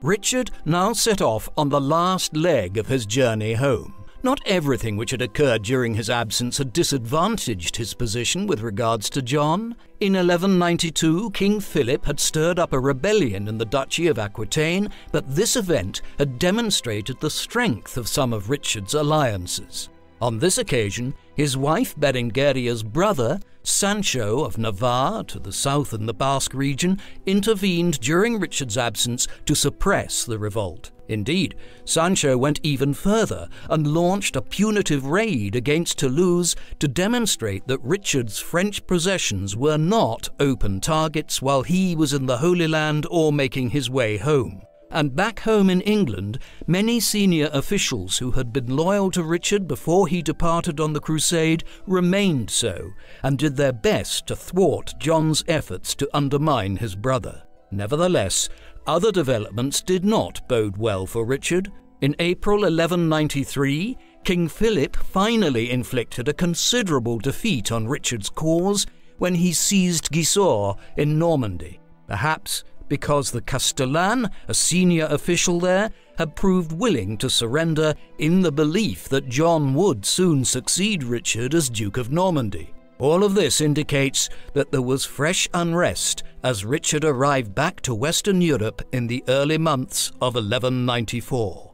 Richard now set off on the last leg of his journey home. Not everything which had occurred during his absence had disadvantaged his position with regards to John. In 1192, King Philip had stirred up a rebellion in the Duchy of Aquitaine, but this event had demonstrated the strength of some of Richard's alliances. On this occasion, his wife Berengaria's brother, Sancho of Navarre, to the south in the Basque region, intervened during Richard's absence to suppress the revolt. Indeed, Sancho went even further and launched a punitive raid against Toulouse to demonstrate that Richard's French possessions were not open targets while he was in the Holy Land or making his way home. And back home in England, many senior officials who had been loyal to Richard before he departed on the crusade remained so, and did their best to thwart John's efforts to undermine his brother. Nevertheless, other developments did not bode well for Richard. In April 1193, King Philip finally inflicted a considerable defeat on Richard's cause when he seized Gisors in Normandy, perhaps because the Castellan, a senior official there, had proved willing to surrender in the belief that John would soon succeed Richard as Duke of Normandy. All of this indicates that there was fresh unrest as Richard arrived back to Western Europe in the early months of 1194.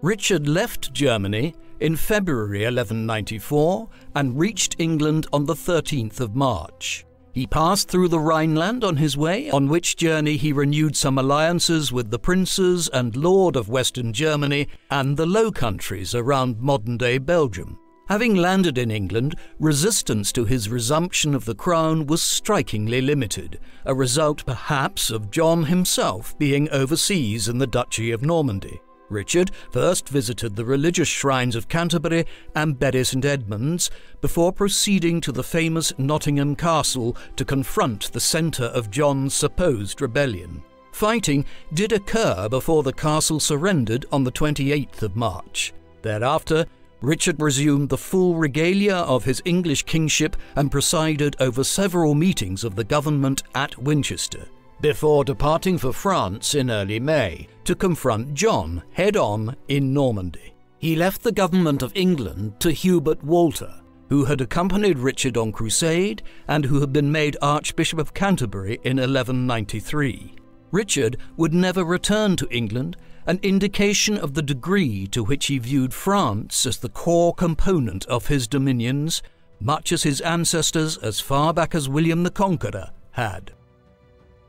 Richard left Germany in February 1194 and reached England on the 13th of March. He passed through the Rhineland on his way, on which journey he renewed some alliances with the princes and lord of Western Germany and the Low Countries around modern-day Belgium. Having landed in England, resistance to his resumption of the crown was strikingly limited, a result perhaps of John himself being overseas in the Duchy of Normandy. Richard first visited the religious shrines of Canterbury and Bury St Edmunds before proceeding to the famous Nottingham Castle to confront the centre of John's supposed rebellion. Fighting did occur before the castle surrendered on the 28th of March. Thereafter, Richard resumed the full regalia of his English kingship and presided over several meetings of the government at Winchester, before departing for France in early May to confront John head-on in Normandy. He left the government of England to Hubert Walter, who had accompanied Richard on crusade and who had been made Archbishop of Canterbury in 1193. Richard would never return to England, an indication of the degree to which he viewed France as the core component of his dominions, much as his ancestors as far back as William the Conqueror had.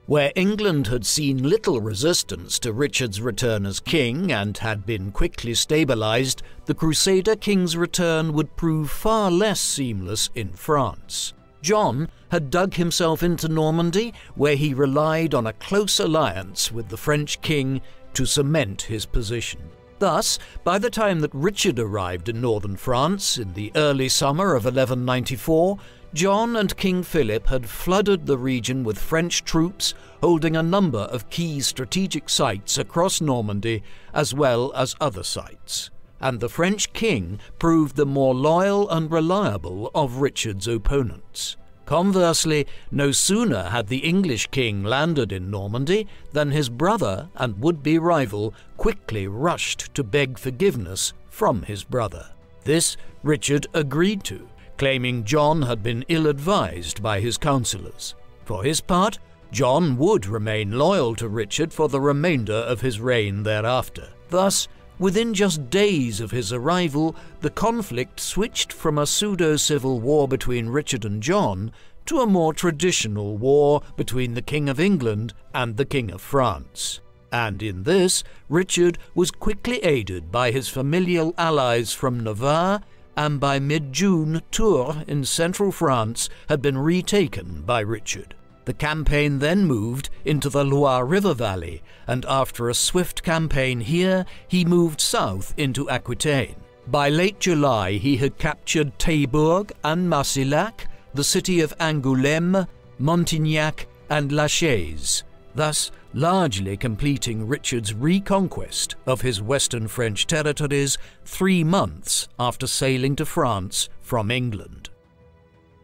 Where England had seen little resistance to Richard's return as king and had been quickly stabilised, the Crusader king's return would prove far less seamless in France. John had dug himself into Normandy, where he relied on a close alliance with the French king to cement his position. Thus, by the time that Richard arrived in northern France in the early summer of 1194, John and King Philip had flooded the region with French troops holding a number of key strategic sites across Normandy as well as other sites, and the French king proved the more loyal and reliable of Richard's opponents. Conversely, no sooner had the English king landed in Normandy than his brother and would-be rival quickly rushed to beg forgiveness from his brother. This Richard agreed to, claiming John had been ill-advised by his counsellors. For his part, John would remain loyal to Richard for the remainder of his reign thereafter. Thus, within just days of his arrival, the conflict switched from a pseudo-civil war between Richard and John to a more traditional war between the King of England and the King of France. And in this, Richard was quickly aided by his familial allies from Navarre, and by mid-June, Tours in central France had been retaken by Richard. The campaign then moved into the Loire River Valley, and after a swift campaign here, he moved south into Aquitaine. By late July, he had captured Taillebourg and Marcillac, the city of Angoulême, Montignac, and La Chaise, thus largely completing Richard's reconquest of his western French territories 3 months after sailing to France from England.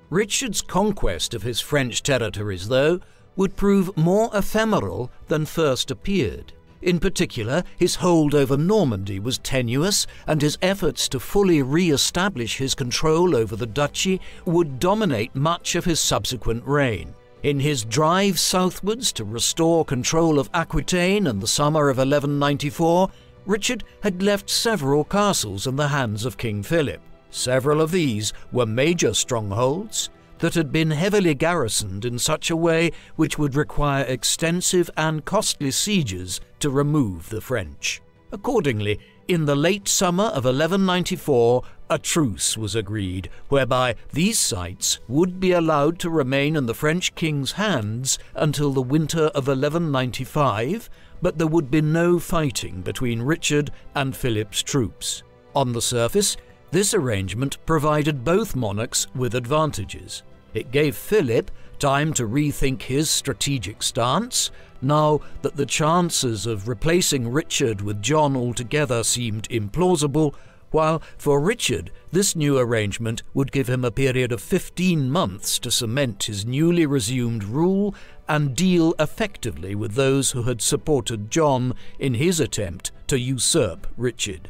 Richard's conquest of his French territories, though, would prove more ephemeral than first appeared. In particular, his hold over Normandy was tenuous, and his efforts to fully re-establish his control over the duchy would dominate much of his subsequent reign. In his drive southwards to restore control of Aquitaine in the summer of 1194, Richard had left several castles in the hands of King Philip. Several of these were major strongholds that had been heavily garrisoned in such a way which would require extensive and costly sieges to remove the French. Accordingly, in the late summer of 1194, a truce was agreed, whereby these sites would be allowed to remain in the French king's hands until the winter of 1195, but there would be no fighting between Richard and Philip's troops. On the surface, this arrangement provided both monarchs with advantages. It gave Philip time to rethink his strategic stance, now that the chances of replacing Richard with John altogether seemed implausible, while for Richard this new arrangement would give him a period of 15 months to cement his newly resumed rule and deal effectively with those who had supported John in his attempt to usurp Richard.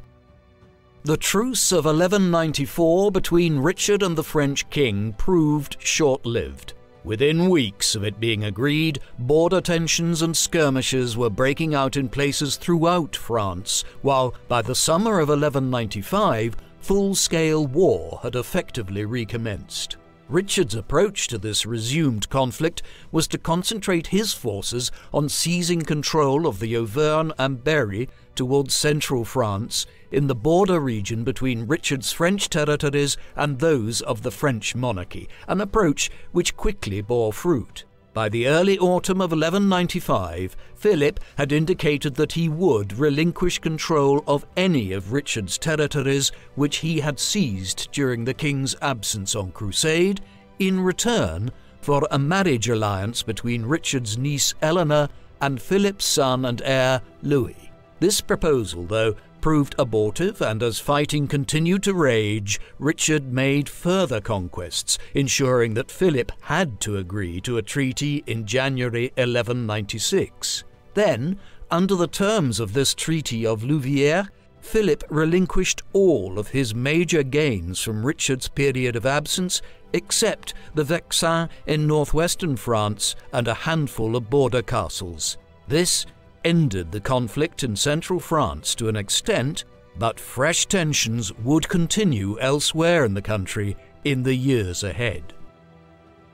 The truce of 1194 between Richard and the French king proved short-lived. Within weeks of it being agreed, border tensions and skirmishes were breaking out in places throughout France, while by the summer of 1195, full-scale war had effectively recommenced. Richard's approach to this resumed conflict was to concentrate his forces on seizing control of the Auvergne and Berry towards central France, in the border region between Richard's French territories and those of the French monarchy, an approach which quickly bore fruit. By the early autumn of 1195, Philip had indicated that he would relinquish control of any of Richard's territories which he had seized during the king's absence on crusade, in return for a marriage alliance between Richard's niece Eleanor and Philip's son and heir Louis. This proposal, though, proved abortive, and as fighting continued to rage, Richard made further conquests, ensuring that Philip had to agree to a treaty in January 1196. Then, under the terms of this Treaty of Louviers, Philip relinquished all of his major gains from Richard's period of absence, except the Vexin in northwestern France and a handful of border castles. This ended the conflict in central France to an extent, but fresh tensions would continue elsewhere in the country in the years ahead.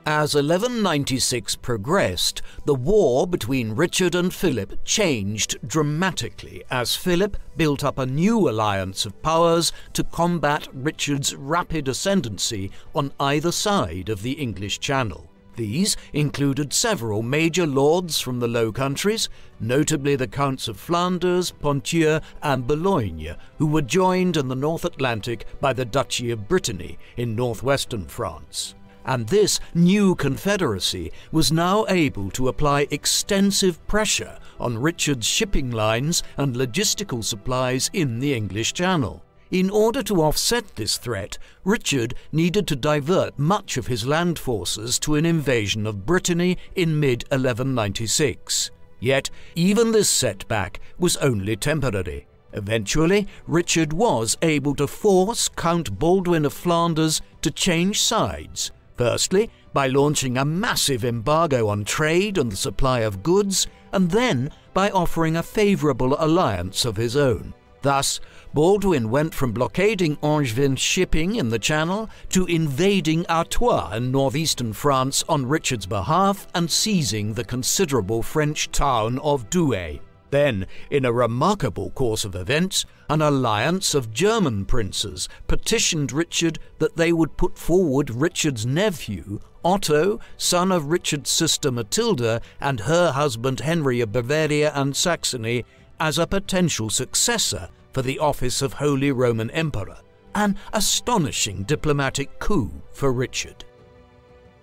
As 1196 progressed, the war between Richard and Philip changed dramatically as Philip built up a new alliance of powers to combat Richard's rapid ascendancy on either side of the English Channel. These included several major lords from the Low Countries, notably the Counts of Flanders, Ponthieu and Boulogne, who were joined in the North Atlantic by the Duchy of Brittany in northwestern France. And this new confederacy was now able to apply extensive pressure on Richard's shipping lines and logistical supplies in the English Channel. In order to offset this threat, Richard needed to divert much of his land forces to an invasion of Brittany in mid-1196. Yet, even this setback was only temporary. Eventually, Richard was able to force Count Baldwin of Flanders to change sides, firstly by launching a massive embargo on trade and the supply of goods, and then by offering a favourable alliance of his own. Thus, Baldwin went from blockading Angevin shipping in the Channel to invading Artois in northeastern France on Richard's behalf and seizing the considerable French town of Douai. Then, in a remarkable course of events, an alliance of German princes petitioned Richard that they would put forward Richard's nephew, Otto, son of Richard's sister Matilda, and her husband Henry of Bavaria and Saxony, as a potential successor for the office of Holy Roman Emperor, an astonishing diplomatic coup for Richard.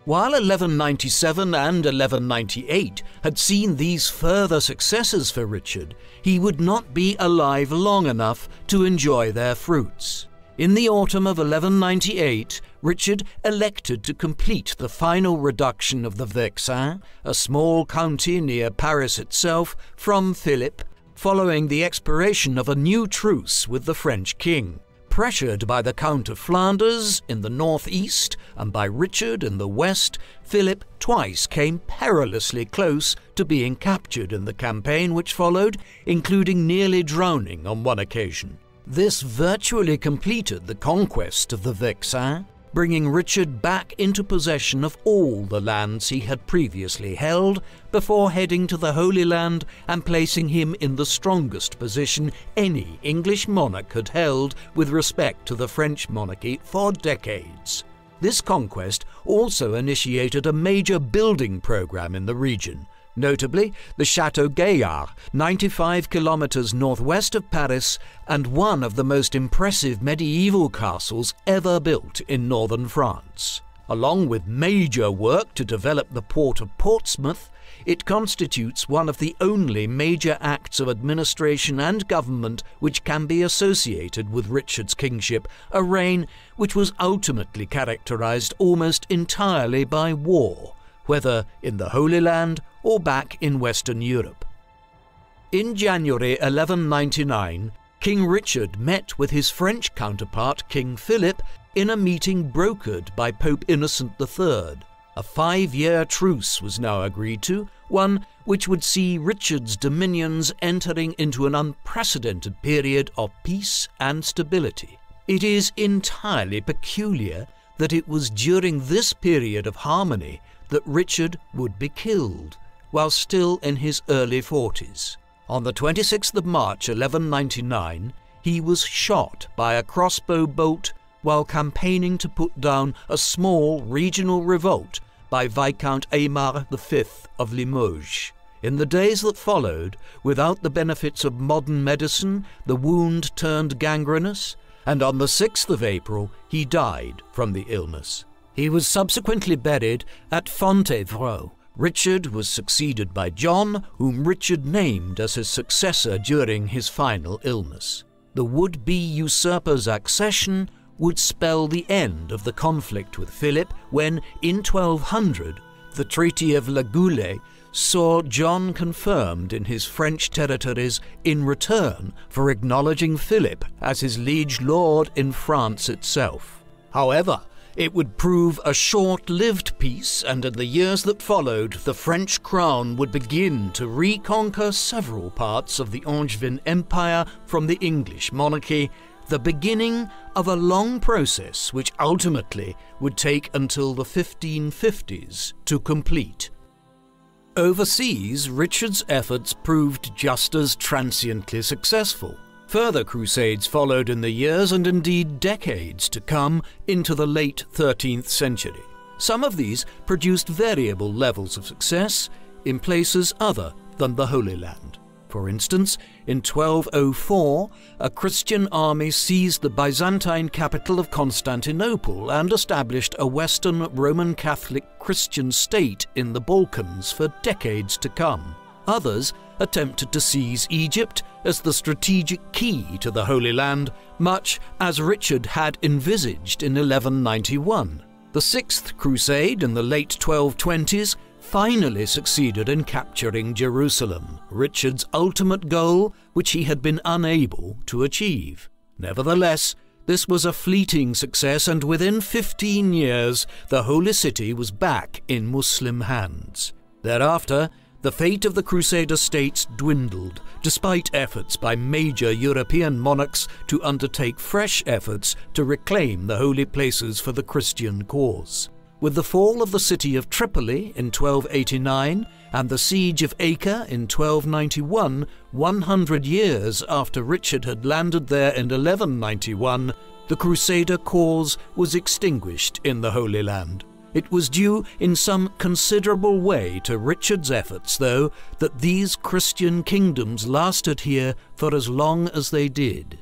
While 1197 and 1198 had seen these further successes for Richard, he would not be alive long enough to enjoy their fruits. In the autumn of 1198, Richard elected to complete the final reduction of the Vexin, a small county near Paris itself, from Philip, following the expiration of a new truce with the French king. Pressured by the Count of Flanders in the northeast and by Richard in the west, Philip twice came perilously close to being captured in the campaign which followed, including nearly drowning on one occasion. This virtually completed the conquest of the Vexin, bringing Richard back into possession of all the lands he had previously held, before heading to the Holy Land and placing him in the strongest position any English monarch had held with respect to the French monarchy for decades. This conquest also initiated a major building program in the region, notably the Château Gaillard, 95 kilometers northwest of Paris and one of the most impressive medieval castles ever built in northern France. Along with major work to develop the port of Portsmouth, it constitutes one of the only major acts of administration and government which can be associated with Richard's kingship, a reign which was ultimately characterized almost entirely by war, whether in the Holy Land or back in Western Europe. In January 1199, King Richard met with his French counterpart King Philip in a meeting brokered by Pope Innocent III. A 5-year truce was now agreed to, one which would see Richard's dominions entering into an unprecedented period of peace and stability. It is entirely peculiar that it was during this period of harmony that Richard would be killed, while still in his early 40s. On the 26th of March 1199, he was shot by a crossbow bolt while campaigning to put down a small regional revolt by Viscount Aymar V of Limoges. In the days that followed, without the benefits of modern medicine, the wound turned gangrenous, and on the 6th of April he died from the illness. He was subsequently buried at Fontevraud. Richard was succeeded by John, whom Richard named as his successor during his final illness. The would-be usurper's accession would spell the end of the conflict with Philip when, in 1200, the Treaty of La Goulée saw John confirmed in his French territories in return for acknowledging Philip as his liege lord in France itself. However, it would prove a short-lived peace, and in the years that followed, the French crown would begin to reconquer several parts of the Angevin Empire from the English monarchy, the beginning of a long process which ultimately would take until the 1550s to complete. Overseas, Richard's efforts proved just as transiently successful. Further crusades followed in the years and indeed decades to come into the late 13th century. Some of these produced variable levels of success in places other than the Holy Land. For instance, in 1204, a Christian army seized the Byzantine capital of Constantinople and established a Western Roman Catholic Christian state in the Balkans for decades to come. Others attempted to seize Egypt as the strategic key to the Holy Land, much as Richard had envisaged in 1191. The Sixth Crusade in the late 1220s finally succeeded in capturing Jerusalem, Richard's ultimate goal, which he had been unable to achieve. Nevertheless, this was a fleeting success, and within 15 years, the Holy City was back in Muslim hands. Thereafter, the fate of the Crusader states dwindled, despite efforts by major European monarchs to undertake fresh efforts to reclaim the holy places for the Christian cause. With the fall of the city of Tripoli in 1289 and the siege of Acre in 1291, 100 years after Richard had landed there in 1191, the Crusader cause was extinguished in the Holy Land. It was due in some considerable way to Richard's efforts, though, that these Christian kingdoms lasted here for as long as they did.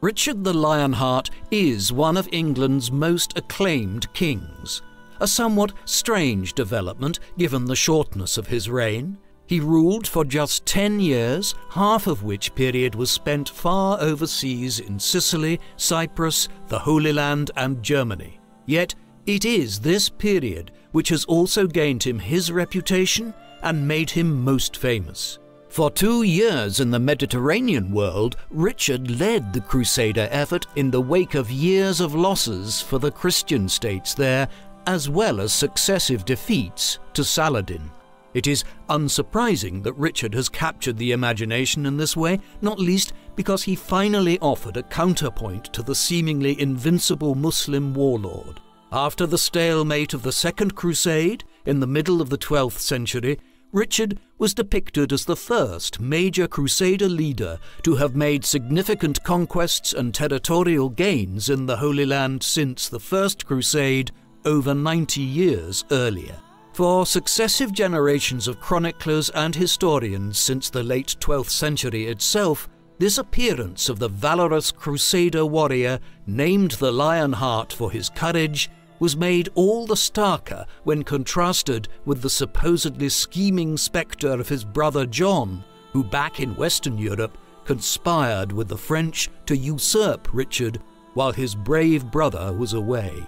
Richard the Lionheart is one of England's most acclaimed kings, a somewhat strange development given the shortness of his reign. He ruled for just 10 years, half of which period was spent far overseas in Sicily, Cyprus, the Holy Land and Germany. Yet it is this period which has also gained him his reputation and made him most famous. For 2 years in the Mediterranean world, Richard led the Crusader effort in the wake of years of losses for the Christian states there, as well as successive defeats to Saladin. It is unsurprising that Richard has captured the imagination in this way, not least because he finally offered a counterpoint to the seemingly invincible Muslim warlord. After the stalemate of the Second Crusade, in the middle of the 12th century, Richard was depicted as the first major Crusader leader to have made significant conquests and territorial gains in the Holy Land since the First Crusade over 90 years earlier. For successive generations of chroniclers and historians since the late 12th century itself, this appearance of the valorous Crusader warrior, named the Lionheart for his courage, was made all the starker when contrasted with the supposedly scheming spectre of his brother John, who back in Western Europe conspired with the French to usurp Richard while his brave brother was away.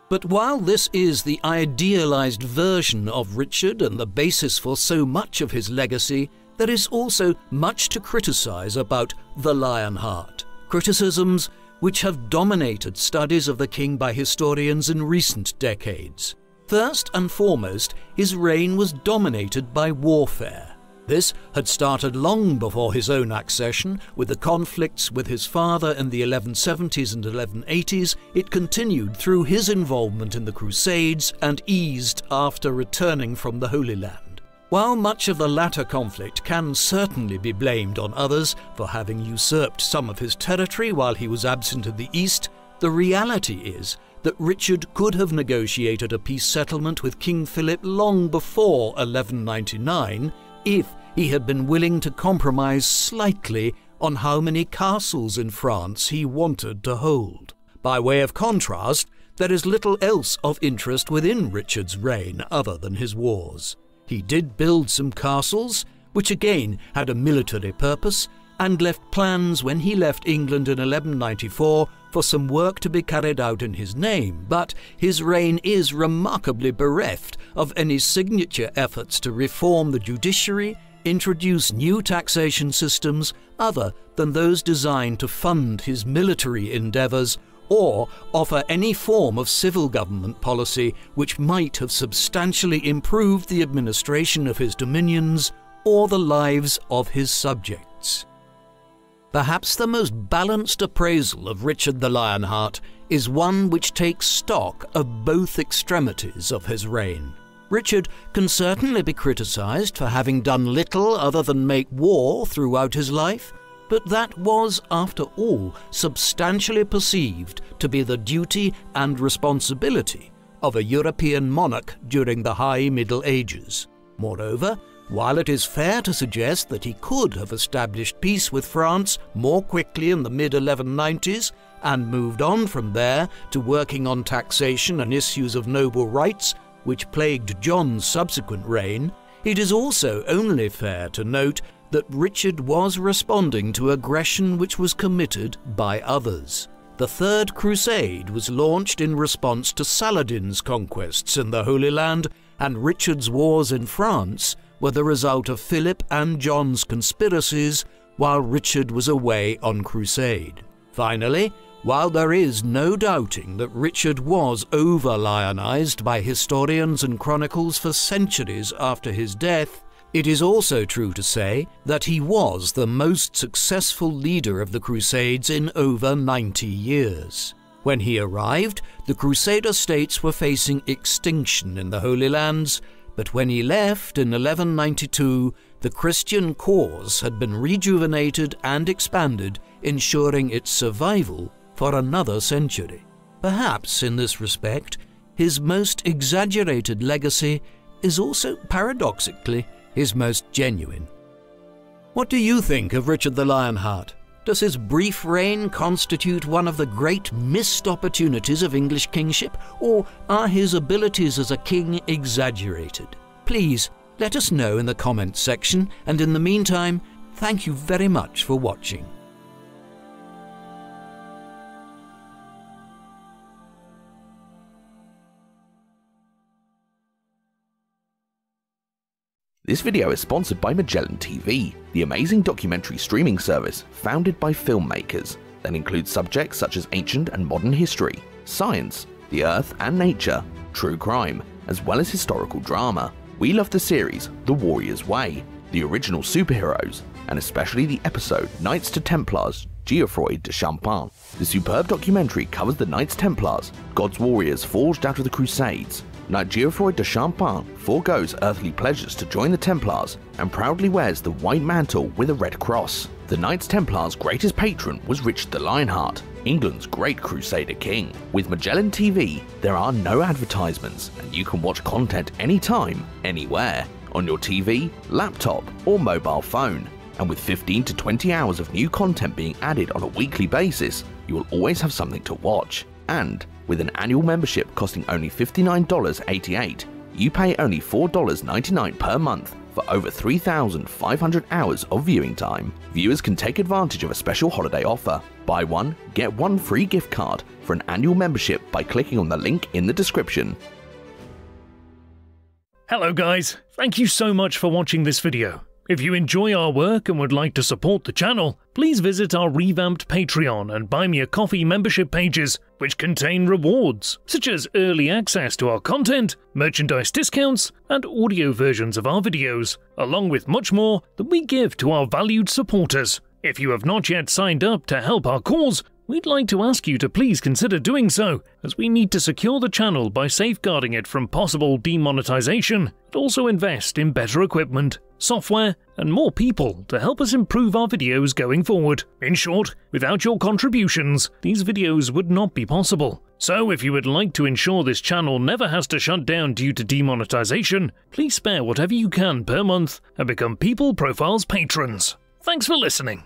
But while this is the idealized version of Richard and the basis for so much of his legacy, there is also much to criticize about the Lionheart. Criticisms which have dominated studies of the king by historians in recent decades. First and foremost, his reign was dominated by warfare. This had started long before his own accession, with the conflicts with his father in the 1170s and 1180s. It continued through his involvement in the Crusades and eased after returning from the Holy Land. While much of the latter conflict can certainly be blamed on others for having usurped some of his territory while he was absent in the East, the reality is that Richard could have negotiated a peace settlement with King Philip long before 1199 if he had been willing to compromise slightly on how many castles in France he wanted to hold. By way of contrast, there is little else of interest within Richard's reign other than his wars. He did build some castles, which again had a military purpose, and left plans when he left England in 1194 for some work to be carried out in his name, but his reign is remarkably bereft of any signature efforts to reform the judiciary, introduce new taxation systems other than those designed to fund his military endeavours, or offer any form of civil government policy which might have substantially improved the administration of his dominions or the lives of his subjects. Perhaps the most balanced appraisal of Richard the Lionheart is one which takes stock of both extremities of his reign. Richard can certainly be criticised for having done little other than make war throughout his life, but that was, after all, substantially perceived to be the duty and responsibility of a European monarch during the High Middle Ages. Moreover, while it is fair to suggest that he could have established peace with France more quickly in the mid-1190s and moved on from there to working on taxation and issues of noble rights, which plagued John's subsequent reign, it is also only fair to note that Richard was responding to aggression which was committed by others. The Third Crusade was launched in response to Saladin's conquests in the Holy Land, and Richard's wars in France were the result of Philip and John's conspiracies while Richard was away on crusade. Finally, while there is no doubting that Richard was over-lionized by historians and chronicles for centuries after his death, it is also true to say that he was the most successful leader of the Crusades in over 90 years. When he arrived, the Crusader states were facing extinction in the Holy Lands, but when he left in 1192, the Christian cause had been rejuvenated and expanded, ensuring its survival for another century. Perhaps in this respect, his most exaggerated legacy is also paradoxically his most genuine. What do you think of Richard the Lionheart? Does his brief reign constitute one of the great missed opportunities of English kingship, or are his abilities as a king exaggerated? Please let us know in the comments section, and in the meantime, thank you very much for watching. This video is sponsored by Magellan TV, the amazing documentary streaming service founded by filmmakers that includes subjects such as ancient and modern history, science, the earth and nature, true crime, as well as historical drama. We love the series The Warrior's Way, the original superheroes, and especially the episode Knights to Templars, Geoffroy de Champagne. The superb documentary covers the Knights Templars, God's warriors forged out of the Crusades. Knight Geoffroy de Champagne foregoes earthly pleasures to join the Templars and proudly wears the white mantle with a red cross. The Knights Templars' greatest patron was Richard the Lionheart, England's great Crusader king. With Magellan TV, there are no advertisements and you can watch content anytime, anywhere, on your TV, laptop or mobile phone. And with 15 to 20 hours of new content being added on a weekly basis, you will always have something to watch. And with an annual membership costing only $59.88, you pay only $4.99 per month for over 3,500 hours of viewing time. Viewers can take advantage of a special holiday offer. Buy one, get one free gift card for an annual membership by clicking on the link in the description. Hello guys, thank you so much for watching this video. If you enjoy our work and would like to support the channel, please visit our revamped Patreon and Buy Me a Coffee membership pages, which contain rewards, such as early access to our content, merchandise discounts, and audio versions of our videos, along with much more that we give to our valued supporters. If you have not yet signed up to help our cause, we'd like to ask you to please consider doing so, as we need to secure the channel by safeguarding it from possible demonetization, and also invest in better equipment, software, and more people to help us improve our videos going forward. In short, without your contributions, these videos would not be possible. So if you would like to ensure this channel never has to shut down due to demonetization, please spare whatever you can per month and become People Profiles patrons. Thanks for listening.